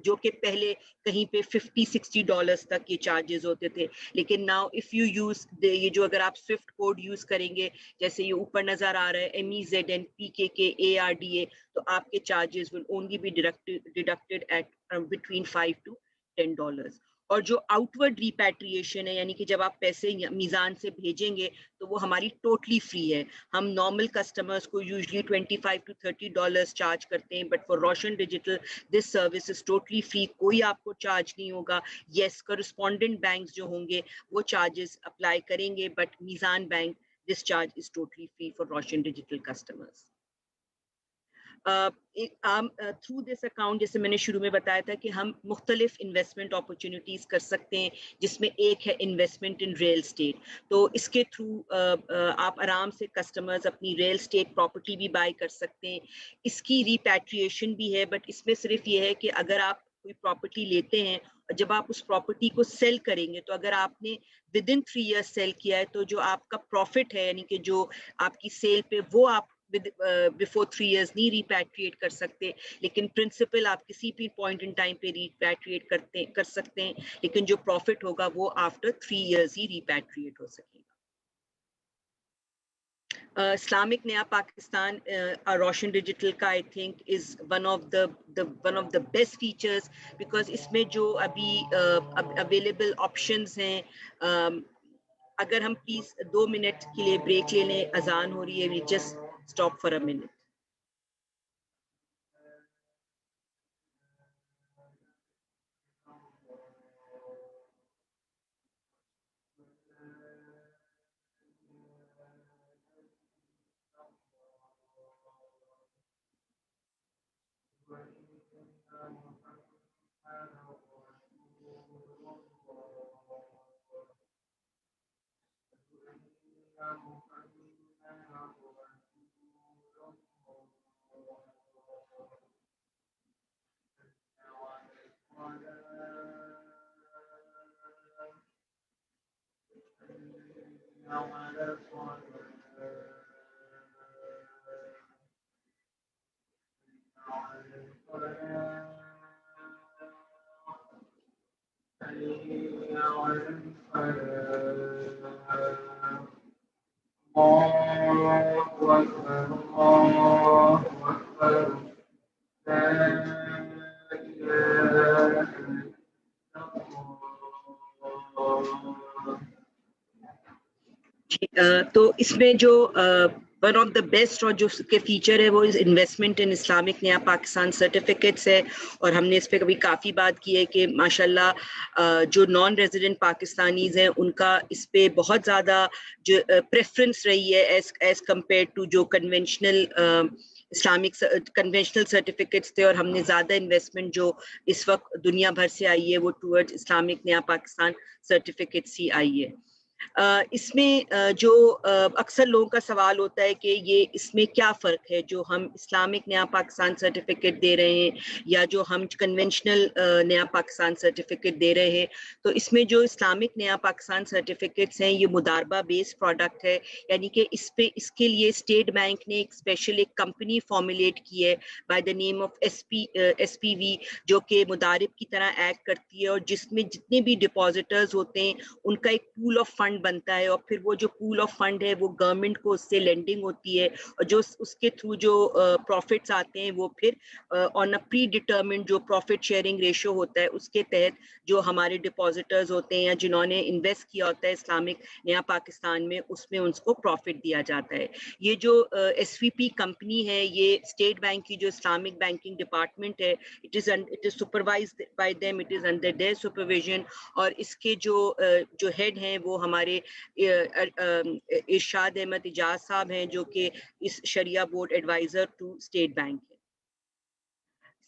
جو کہ پہلے کہیں پہ $50-60 تک یہ چارجز ہوتے تھے. لیکن ناؤ اف یو یوز یہ جو اگر آپ سوئفٹ کوڈ یوز کریں گے جیسے یہ اوپر نظر آ رہا ہے MEZN PKK ARDA تو آپ کے charges will only be deducted at between $5 to $10. اور جو آؤٹ ورڈ ریپیٹریشن ہے یعنی کہ جب آپ پیسے میزان سے بھیجیں گے تو وہ ہماری ٹوٹلی فری ہے. ہم نارمل کسٹمرز کو یوزلی $25 to $30 چارج کرتے ہیں، but for Roshan digital this service is totally free, کوئی آپ کو چارج نہیں ہوگا. یس کرسپونڈنٹ بینکس جو ہوں گے وہ چارجز اپلائی کریں گے، but Meezan bank this charge is totally free for Roshan digital customers. Through this account جیسے میں نے شروع میں بتایا تھا کہ ہم مختلف انویسٹمنٹ اپرچونیٹیز کر سکتے ہیں، جس میں ایک ہے انویسٹمنٹ ان ریئل اسٹیٹ. تو اس کے تھرو آپ آرام سے کسٹمرز اپنی ریئل اسٹیٹ پراپرٹی بھی بائی کر سکتے ہیں. اس کی ریپیٹریشن بھی ہے، بٹ اس میں صرف یہ ہے کہ اگر آپ کوئی پراپرٹی لیتے ہیں اور جب آپ اس پراپرٹی کو سیل کریں گے تو اگر آپ نے ود ان 3 years سیل کیا ہے تو جو آپ کا پروفٹ ہے یعنی کہ جو آپ کی سیل پہ وہ آپ before 3 years نہیں ریپیٹریٹ کر سکتے, لیکن پرنسپل آپ کسی بھی پوائنٹ ان ٹائم پہ ریپیٹریٹ کر سکتے ہیں, لیکن جو پروفٹ ہوگا وہ آفٹر 3 years ہی ریپیٹریٹ ہو سکے گا. Islamic Naya Pakistan Roshan Digital کا I think is one of the best features, because اس میں جو ابھی available options ہیں, اگر ہم پلیز 2 منٹ کے لیے بریک لے لیں, اذان ہو رہی ہے, we just stop for a minute. تو اس میں جو ون آف دا بیسٹ اور جو اس کے فیچر ہے وہ investment in Islamic Naya Pakistan certificates ہے, اور ہم نے اس پہ کبھی کافی بات کی ہے کہ ماشاءاللہ جو نان ریزیڈنٹ پاکستانیز ہیں ان کا اس پہ بہت زیادہ جو پریفرنس رہی ہے ایز کمپیئر ٹو جو کنونشنل اسلامک کنونشنل سرٹیفکیٹس تھے, اور ہم نے زیادہ انویسٹمنٹ جو اس وقت دنیا بھر سے آئی ہے وہ toward Islamic Naya Pakistan certificates ہی آئی ہے. اس میں جو اکثر لوگوں کا سوال ہوتا ہے کہ یہ اس میں کیا فرق ہے جو ہم اسلامک نیا پاکستان سرٹیفکیٹ دے رہے ہیں یا جو ہم کنونشنل نیا پاکستان سرٹیفکیٹ دے رہے ہیں. تو اس میں جو اسلامک نیا پاکستان سرٹیفکیٹس ہیں یہ مداربہ بیس پروڈکٹ ہے, یعنی کہ اس کے لیے اسٹیٹ بینک نے ایک اسپیشل ایک کمپنی فارمولیٹ کی ہے by the name of S P V, جو کہ مدارب کی طرح ایکٹ کرتی ہے, اور جس میں جتنے بھی ڈپازیٹرز ہوتے ہیں ان کا ایک پول آف فنڈ بنتا ہے, اور پھر وہ جو پول آف فنڈ ہے وہ گورنمنٹ کو اس سے لینڈنگ ہوتی ہے, اور جو اس کے تھرو جو پروفٹس آتے ہیں وہ پھر آن اے پری ڈٹرمنڈ جو پروفٹ شیئرنگ ریشو ہوتا ہے اس کے تحت جو ہمارے ڈپازیٹرز ہوتے ہیں یا جنہوں نے انویسٹ کیا ہوتا ہے اسلامک نیا پاکستان میں, اس میں ان کو پروفٹ دیا جاتا ہے. یہ جو ایس وی پی کمپنی ہے یہ اسٹیٹ بینک کی جو اسلامک بینکنگ ڈپارٹمنٹ ہے, it is supervised by them, it is under their supervision, اور اس کے جو ہیڈ ہیں وہ ہمارے ارشاد احمد اجاز صاحب ہیں جو کہ اس Shariah board advisor to State Bank ہے.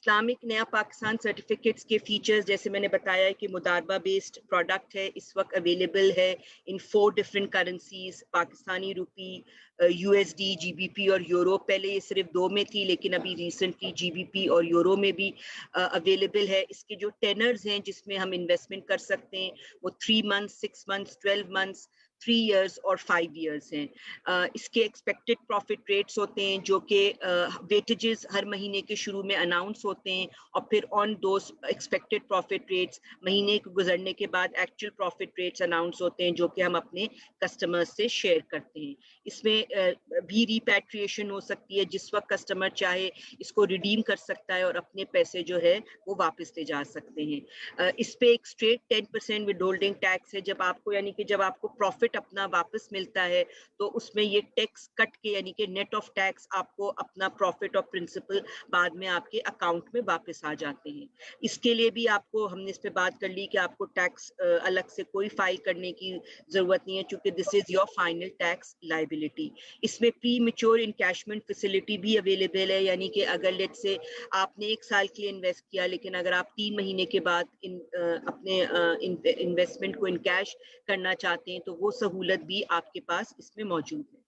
اسلامک نیا پاکستان سرٹیفکیٹس کے فیچرز جیسے میں نے بتایا ہے کہ مداربہ بیسڈ پروڈکٹ ہے, اس وقت اویلیبل ہے in 4 different currencies, Pakistani rupee, U S D, G B P اور یورو. پہلے یہ صرف 2 میں تھی لیکن ابھی ریسنٹلی جی بی پی اور یورو میں بھی اویلیبل ہے. اس کے جو ٹینرز ہیں جس میں ہم انویسٹمنٹ کر سکتے ہیں وہ 3 months, 6 months, 12 months, 3 years اور 5 years ہیں. اس کے ایکسپیکٹڈ پروفٹ ریٹس ہوتے ہیں جو کہ ویٹیجز ہر مہینے کے شروع میں اناؤنس ہوتے ہیں, اور پھر on those expected profit rates مہینے کو گزرنے کے بعد ایکچوئل پروفٹ ریٹس اناؤنس ہوتے ہیں جو کہ ہم اپنے کسٹمر سے شیئر کرتے ہیں. اس میں بھی ریپیٹریشن ہو سکتی ہے, جس وقت کسٹمر چاہے اس کو ریڈیم کر سکتا ہے اور اپنے پیسے جو ہے وہ واپس لے جا سکتے ہیں. اس پہ ایک اسٹریٹ 10% ود ہولڈنگ ٹیکس ہے. جب آپ کو یعنی کہ جب آپ کو پروفٹ اپنا واپس ملتا ہے تو اس میں یہ ٹیکس کٹ کے یعنی کہ نیٹ آف ٹیکس آپ کو اپنا پروفٹ اور پرنسپل بعد میں آپ کے اکاؤنٹ میں واپس آ جاتے ہیں. اس کے لیے بھی آپ کو ہم نے اس پہ بات کر لی کہ آپ کو ٹیکس الگ سے کوئی فائل کرنے کی ضرورت نہیں ہے چونکہ this is your final tax liability. اس میں پری میچور انکیشمنٹ فیسلٹی بھی اویلیبل ہے, یعنی کہ اگر لیٹ سے آپ نے 1 سال کے لیے انویسٹ کیا لیکن اگر آپ 3 مہینے کے بعد اپنے انویسٹمنٹ کو انکیش کرنا چاہتے ہیں تو وہ سہولت بھی آپ کے پاس اس میں موجود ہے.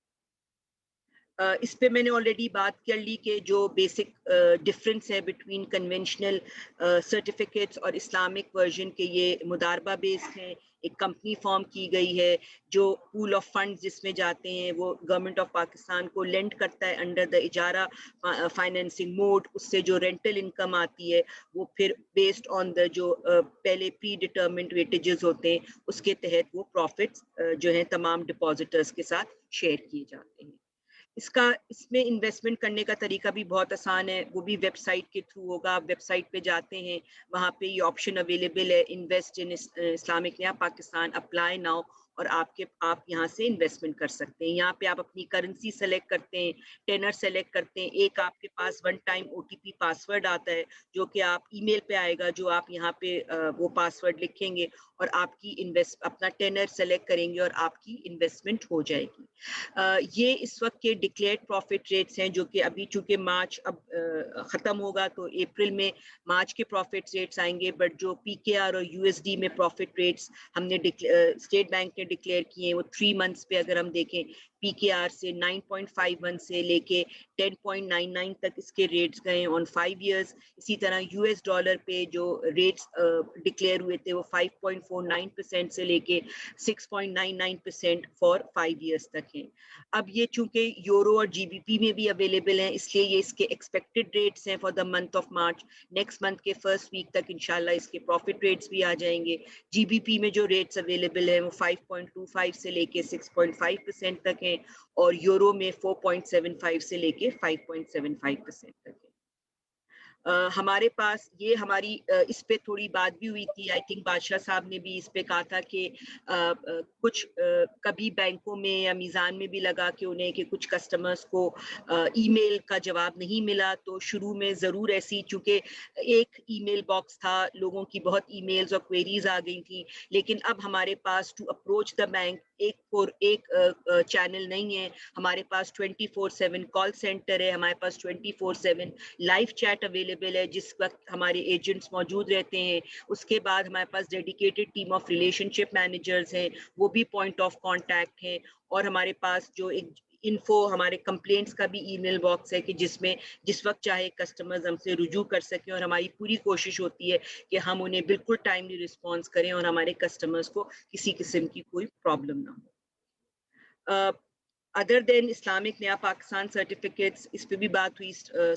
اس پہ میں نے آلریڈی بات کر لی کہ جو بیسک ڈفرینس ہے بٹوین کنونشنل سرٹیفکیٹس اور اسلامک ورژن کے یہ مداربہ بیسڈ ہیں. ایک کمپنی فارم کی گئی ہے جو پول آف فنڈ جس میں جاتے ہیں وہ گورنمنٹ آف پاکستان کو لینڈ کرتا ہے انڈر دا اجارہ فائنینسنگ موڈ. اس سے جو رینٹل انکم آتی ہے وہ پھر بیسڈ آن دا جو پہلے پری ڈٹرمنٹ ویٹیجز ہوتے ہیں اس کے تحت وہ پروفٹس جو ہیں تمام ڈپازیٹرز کے ساتھ شیئر کیے جاتے ہیں. اس میں انویسٹمنٹ کرنے کا طریقہ بھی بہت آسان ہے, وہ بھی ویب سائٹ کے تھرو ہوگا. آپ ویب سائٹ پہ جاتے ہیں, وہاں پہ یہ آپشن اویلیبل ہے invest in Islamic Naya Pakistan, apply now, اور آپ یہاں سے انویسٹمنٹ کر سکتے ہیں. یہاں پہ آپ اپنی کرنسی سلیکٹ کرتے ہیں, ٹینر سلیکٹ کرتے ہیں, ایک آپ کے پاس ون ٹائم OTP پاسورڈ آتا ہے جو کہ آپ ای میل پہ آئے گا, جو آپ یہاں پہ وہ پاسورڈ لکھیں گے اور آپ کی اپنا ٹینر سلیکٹ کریں گے اور آپ کی انویسٹمنٹ ہو جائے گی. یہ اس وقت کے ڈکلیئرڈ پروفٹ ریٹس ہیں جو کہ ابھی چونکہ مارچ اب ختم ہوگا تو اپریل میں مارچ کے پروفٹ ریٹس آئیں گے, بٹ جو PKR اور USD میں پروفٹ ریٹس ہم نے اسٹیٹ بینک نے ڈکلیئر کیے ہیں وہ 3 منتھس پہ اگر ہم دیکھیں PKR سے 9.51 سے لے کے 10.99 تک اس کے ریٹس گئے آن 5 ایئرس. اسی طرح US ڈالر پہ جو ریٹس ڈکلیئر ہوئے تھے وہ 5.49% سے لے کے 6.99% فار 5 ایئرس تک ہیں. اب یہ چونکہ یورو اور GBP میں بھی اویلیبل ہیں اس لیے یہ اس کے ایکسپیکٹڈ ریٹس ہیں for the month of March. Next month کے فرسٹ ویک تک انشاءاللہ اس کے پروفٹ ریٹس بھی آ جائیں گے. GBP میں جو ریٹس اویلیبل ہیں وہ 5.25 سے لے کے 6.5% تک ہیں, اور یورو میں 4.75 سے لے کے 5.75% تک ہیں. ہمارے پاس یہ ہماری اس پہ تھوڑی بات بھی ہوئی تھی, آئی تھنک بادشاہ صاحب نے بھی اس پہ کہا تھا کہ کچھ کبھی بینکوں میں یا میزان میں بھی لگا کہ انہیں کہ کچھ کسٹمرز کو ای میل کا جواب نہیں ملا. تو شروع میں ضرور ایسی, چونکہ ایک ای میل باکس تھا, لوگوں کی بہت ای میلز اور کوئریز آ گئی تھیں, لیکن اب ہمارے پاس ٹو اپروچ دا بینک ایک چینل نہیں ہے. ہمارے پاس 24/7 کال سینٹر ہے, ہمارے پاس 24/7 لائیو چیٹ اویلیبل ہے جس وقت ہمارے ایجنٹس موجود رہتے ہیں. اس کے بعد ہمارے پاس dedicated team of relationship managers ہیں, وہ بھی پوائنٹ آف کانٹیکٹ ہیں. اور ہمارے پاس جو ایک انفو ہمارے کمپلینٹس کا بھی ای میل باکس ہے کہ جس میں جس وقت چاہے کسٹمرز ہم سے رجوع کر سکیں, اور ہماری پوری کوشش ہوتی ہے کہ ہم انہیں بالکل ٹائملی رسپانس کریں اور ہمارے کسٹمرز کو کسی قسم کی کوئی پرابلم نہ ہو. ادر دین اسلامک نیا پاکستان سرٹیفکیٹس, اس پہ بھی بات ہوئی.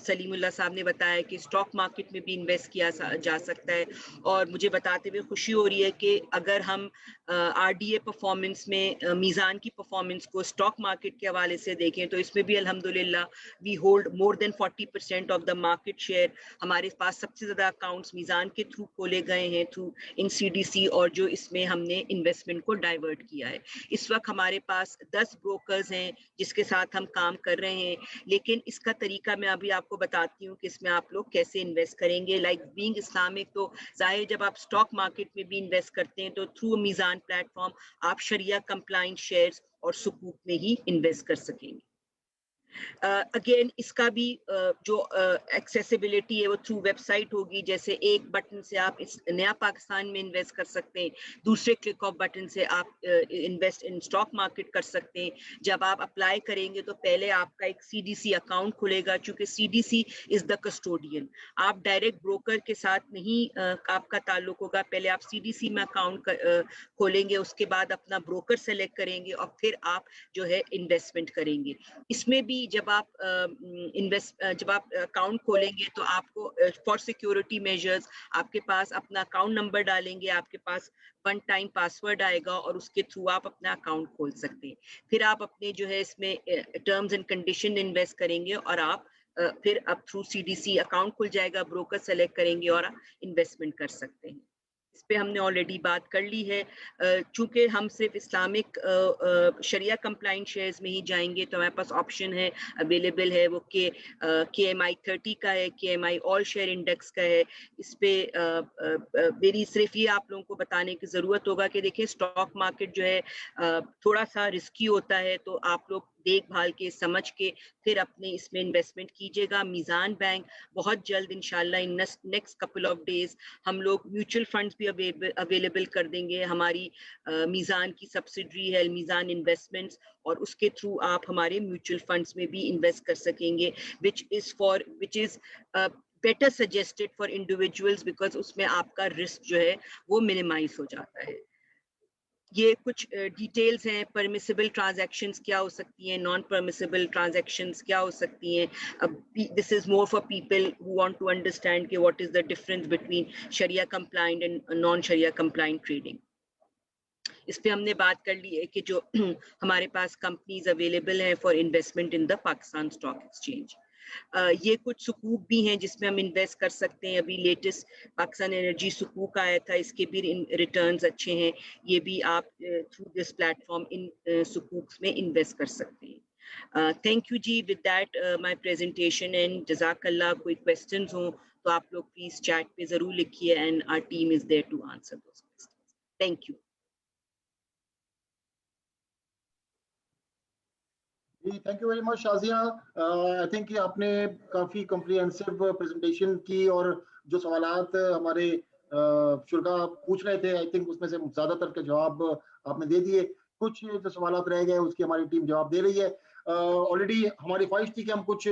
سلیم اللہ صاحب نے بتایا کہ اسٹاک مارکیٹ میں بھی انویسٹ کیا جا سکتا ہے, اور مجھے بتاتے ہوئے خوشی ہو رہی ہے کہ اگر ہم RDA پرفارمنس میں میزان کی پرفارمنس کو اسٹاک مارکیٹ کے حوالے سے دیکھیں تو اس میں بھی الحمدللہ we hold more than 40% of the market share. ہمارے پاس سب سے زیادہ اکاؤنٹس میزان کے تھرو کھولے گئے ہیں تھرو ان CDC, اور جو اس میں ہم نے انویسٹمنٹ کو ڈائیورٹ کیا ہے. اس وقت ہمارے پاس 10 بروکرز ہیں جس کے ساتھ ہم کام کر رہے ہیں, لیکن اس کا طریقہ میں ابھی آپ کو بتاتی ہوں کہ اس میں آپ لوگ کیسے انویسٹ کریں گے. لائک بینگ اسلامک, تو ظاہر جب آپ اسٹاک مارکیٹ میں بھی انویسٹ کرتے ہیں تو تھرو میزان پلیٹ فارم آپ شریعہ کمپلائنٹ شیئرز اور سکوک میں ہی انویسٹ کر سکیں گے. اگین اس کا بھی جو ایکسیسیبلٹی ہے وہ تھرو ویب سائٹ ہوگی. جیسے ایک بٹن سے آپ اس نیا پاکستان میں انویسٹ کر سکتے ہیں, دوسرے کلک آف بٹن سے آپ انویسٹ ان اسٹاک مارکیٹ کر سکتے ہیں. جب آپ اپلائی کریں گے تو پہلے آپ کا ایک CDC اکاؤنٹ کھلے گا, چونکہ CDC از دا کسٹوڈین. آپ ڈائریکٹ بروکر کے ساتھ نہیں آپ کا تعلق ہوگا, پہلے آپ CDC میں اکاؤنٹ کھولیں گے, اس کے بعد اپنا بروکر سلیکٹ کریں گے اور پھر آپ جو ہے انویسٹمنٹ کریں گے. اس میں بھی جب آپ اکاؤنٹ کھولیں گے تو آپ کو فار سیکورٹی میجرز آپ کے پاس اپنا اکاؤنٹ نمبر ڈالیں گے, آپ کے پاس ون ٹائم پاسورڈ آئے گا, اور اس کے تھرو آپ اپنا اکاؤنٹ کھول سکتے ہیں. پھر آپ اپنے جو ہے اس میں ٹرمز اینڈ کنڈیشن انویسٹ کریں گے, اور آپ پھر اب تھرو CDC اکاؤنٹ کھل جائے گا, بروکر سلیکٹ کریں گے اور انویسٹمنٹ کر سکتے ہیں. اس پہ ہم نے آلریڈی بات کر لی ہے. چونکہ ہم صرف اسلامک شریعہ کمپلائنٹ شیئرز میں ہی جائیں گے تو ہمارے پاس آپشن ہے اویلیبل ہے, وہ کہ KMI 30 کا ہے, KMI آل شیئر انڈیکس کا ہے. اس پہ میری صرف یہ آپ لوگوں کو بتانے کی ضرورت ہوگا کہ دیکھیں اسٹاک مارکیٹ جو ہے تھوڑا سا رسکی ہوتا ہے, تو آپ لوگ دیکھ بھال کے سمجھ کے پھر اپنے اس میں انویسٹمنٹ کیجیے گا. میزان بینک بہت جلد انشاءاللہ in next couple of days ہم لوگ میوچل فنڈز بھی اویلیبل کر دیں گے. ہماری میزان کی سبسڈری ہے میزان انویسٹمنٹس, اور اس کے تھرو آپ ہمارے میوچل فنڈز میں بھی انویسٹ کر سکیں گے, which is better suggested for individuals, because اس میں آپ کا رسک جو ہے وہ منیمائز ہو جاتا ہے. یہ کچھ ڈیٹیلز ہیں, پرمیسیبل ٹرانزیکشنز کیا ہو سکتی ہیں, نان پرمیسیبل ٹرانزیکشنز کیا ہو سکتی ہیں. This is more for people who want to understand کہ what is the difference between Shariah compliant and non Shariah compliant trading. اس پہ ہم نے بات کر لی ہے کہ جو ہمارے پاس کمپنیز اویلیبل ہیں for investment in the Pakistan stock exchange. یہ کچھ سکوک بھی ہیں جس میں ہم انویسٹ کر سکتے ہیں. ابھی لیٹسٹ پاکستان انرجی سکوک آیا تھا, اس کے بھی ریٹرنز اچھے ہیں. یہ بھی آپ through this platform in سکوکس میں انویسٹ کر سکتے ہیں. تھینک یو جی. With that my presentation and جزاک اللہ. کوئی کویسچنز ہوں تو آپ لوگ پلیز چیٹ پہ ضرور لکھیے and our team is there to answer those questions. Thank you. جی thank you very much Shazia. I think کہ آپ نے کافی کمپریہنسو پریزنٹیشن کی, اور جو سوالات ہمارے شرکا پوچھ رہے تھے آئی تھنک اس میں سے زیادہ تر کے جواب آپ نے دے دیے. کچھ جو سوالات رہ گئے اس کی ہماری ٹیم جواب دے رہی ہے. آلریڈی ہماری خواہش تھی کہ ہم کچھ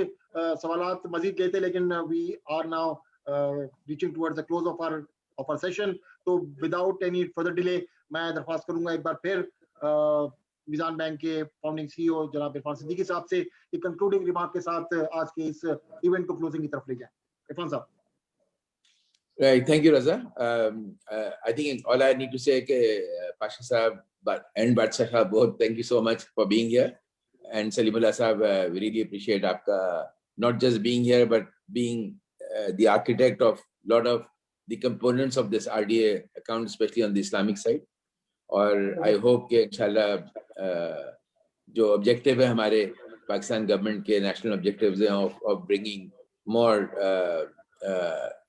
سوالات مزید لیتے, لیکن we are now reaching towards the close of our session. تو وداؤٹ اینی فردر ڈیلے میں درخواست کروں گا ایک بار پھر میزان بینک کے فاؤنڈنگ سی او جناب عرفان صدیقی صاحب سے ایک کنکلوڈنگ ریمارک کے ساتھ آج کے اس ایونٹ کو کلوزنگ کی طرف لے جائیں. عرفان صاحب. Right, thank you, Raza. I think all I need to say is Pasha Sahab and Badshah Sahab both, thank you so much for being here. And Salimullah Sahab, we really appreciate aapka not just being here but being the architect of a lot of the components of this RDA account, especially on the Islamic side. اور I hope کہ انشاءاللہ جو objective ہے ہمارے Pakistan government کے national objectives ہیں of bringing more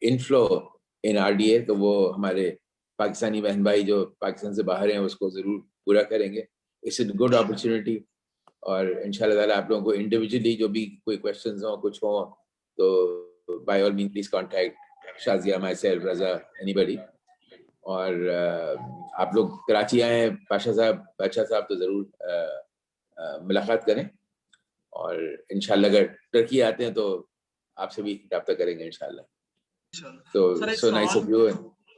inflow in R D A, تو وہ ہمارے پاکستانی بہن بھائی جو پاکستان سے باہر ہیں اس کو ضرور پورا کریں گے. It's a good opportunity. اور انشاءاللہ تعالیٰ آپ لوگوں کو انڈیویجولی جو بھی کوئی کویشچنز ہوں کچھ ہوں تو by all mean please contact Shazia, myself, Raza, anybody. اور آپ لوگ کراچی آئیں پاشا صاحب, بادشاہ صاحب, تو ضرور ملاقات کریں. اور انشاءاللہ اگر ٹرکی آتے ہیں تو آپ سے بھی رابطہ کریں گے انشاءاللہ. تو سو نائس آف یو.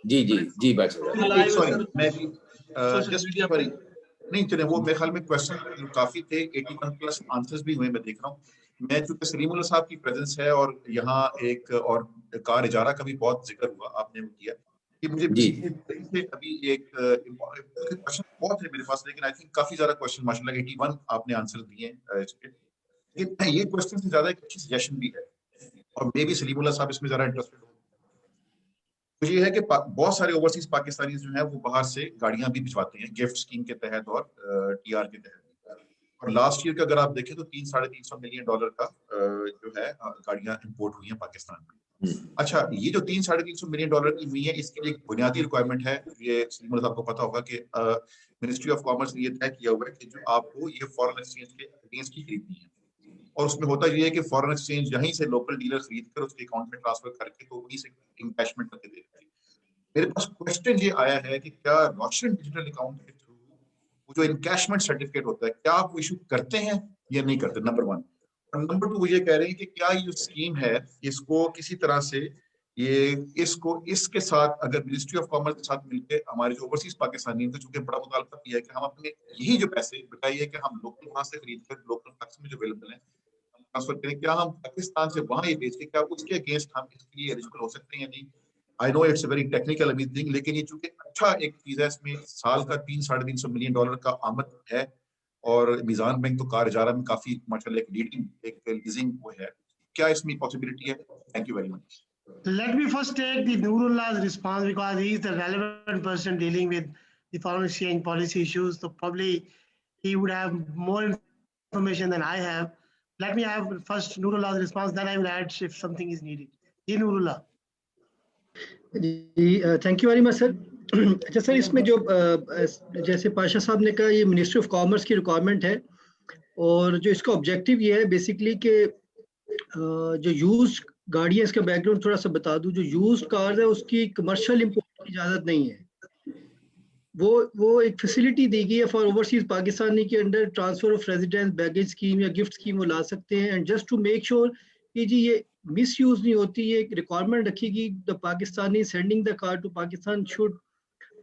جی جی جی بادشاہ صاحب. نہیں چلے وہ میرے خیال میں کوشچن کافی تھے, 81+ آنسرز بھی ہوئے میں دیکھ رہا ہوں. میں چونکہ سلیم اللہ صاحب کی پریزنس ہے اور یہاں ایک اور کار اجارہ کا بھی بہت ذکر ہوا, آپ نے وہ کیا کہ مجھے ابھی ایک کوشچن بہت ہے میرے پاس, لیکن آئی تھنک کافی زیادہ کوشچن ماشاء اللہ 81 آپ نے آنسر دیے ہیں اس کے. لیکن یہ کوشچن سے زیادہ ایک اچھی سجیشن بھی ہے, اور مے بھی سلیم اللہ صاحب اس میں زیادہ انٹرسٹڈ ہوں. تو یہ ہے کہ بہت سارے اوورسیز پاکستانی جو ہیں وہ باہر سے گاڑیاں بھی بھجواتے ہیں گفٹ اسکیم کے تحت اور ٹی آر کے تحت. اور لاسٹ ایئر کا اگر آپ دیکھیں تو $300-350 ملین کا جو ہے گاڑیاں امپورٹ ہوئی ہیں پاکستان میں. اچھا, یہ جو $300-350 ملین کی ہوئی ہے اس کے لیے ایک بنیادی ریکوائرمنٹ ہے, یہ سلیم اللہ صاحب کو پتا ہوگا کہ منسٹری آف کامرس نے یہ طے کیا ہوا ہے کہ جو آپ کو یہ فارن ایکسچینج کے اگینسٹ کی خریدنی ہے. اور اس میں ہوتا یہ ہے کہ فارن ایکسچینج یہیں سے لوکل ڈیلر خرید کر اس کے اکاؤنٹ میں ٹرانسفر کر کے تو وہیں سے انکیشمنٹ کر کے دے دیتے ہیں. میرے پاس کوشچن یہ آیا ہے کہ کیا روشن ڈیجیٹل اکاؤنٹ کے تھرو وہ جو انکیشمنٹ سرٹیفکیٹ ہوتا ہے کیا آپ وہ ایشو کرتے ہیں یا نہیں کرتے, نمبر 1. اور نمبر 2 وہ یہ کہہ رہے ہیں کہ کیا یہ اسکیم ہے اس کو کسی طرح سے اس کے ساتھ اگر منسٹری آف کامرس کے ساتھ مل کے ہمارے جو اوورسیز پاکستانی ہیں, تو چونکہ بڑا مطالبہ یہ ہے کہ ہم اپنے یہی جو پیسے بتائیے کہ ہم لوکل وہاں سے خرید کر لوکل ٹیکس میں جو اویلیبل ہیں ٹرانسفر کریں, کیا ہم پاکستان سے وہاں یہ بیچ کے کیا اس کے اگینسٹ ہم اس کے لیے ایلیجبل ہو سکتے ہیں یا نہیں. I know it's a very technical thing, لیکن یہ چونکہ اچھا ایک چیز ہے, اس میں سال کا $300-350 ملین کا آمد ہے, اور میزان بینک تو کار اجارہ میں کافی ماشاءاللہ ایک لیڈنگ ایک لیزنگ وہ ہے. کیا اس میں پاسبلٹی ہے؟ Thank you very much. Let me first take the Nurullah's response because he is the relevant person dealing with the foreign exchange policy issues. So probably he would have more information than I have. Let me have first Nurullah's response, then I will add if something is needed. Ye Nurullah. جی thank you very much sir. اچھا sir, اس میں جو جیسے پاشا صاحب نے کہا یہ ministry of commerce کی ریکوائرمنٹ ہے, اور جو اس کا آبجیکٹیو یہ ہے بیسکلی کہ جو یوز گاڑیاں, اس کا بیک گراؤنڈ تھوڑا سا بتا دوں, جو یوز کارز ہے اس کی کمرشل امپورٹ کی اجازت نہیں ہے. وہ ایک فیسلٹی دی گئی ہے فار اوورسیز پاکستانی کے under transfer of residence baggage scheme یا گفٹ اسکیم وہ لا سکتے ہیں. And just to make sure کہ جی یہ مس یوز نہیں ہوتی, یہ ایک ریکوائرمنٹ رکھی گی, the Pakistani sending the car to Pakistan should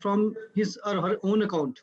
from his or her own account.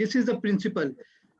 this is the principle.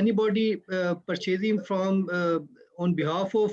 anybody purchasing from on behalf of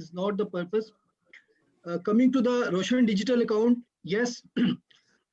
is not the purpose. Coming to the Roshan digital account, yes,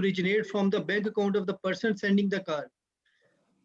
originate from the bank account of the person sending the car,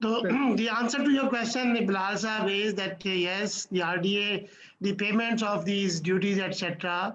So the answer to your question, Bilal Sahab, is that yes, the RDA, the payments of these duties, etc.,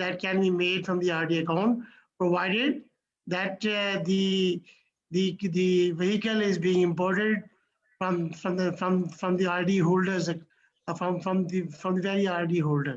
that can be made from the RDA account, provided that the vehicle is being imported from the RD holders, from the very RD holder.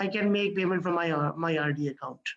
I can make payment from my RDA account.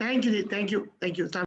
Thank you.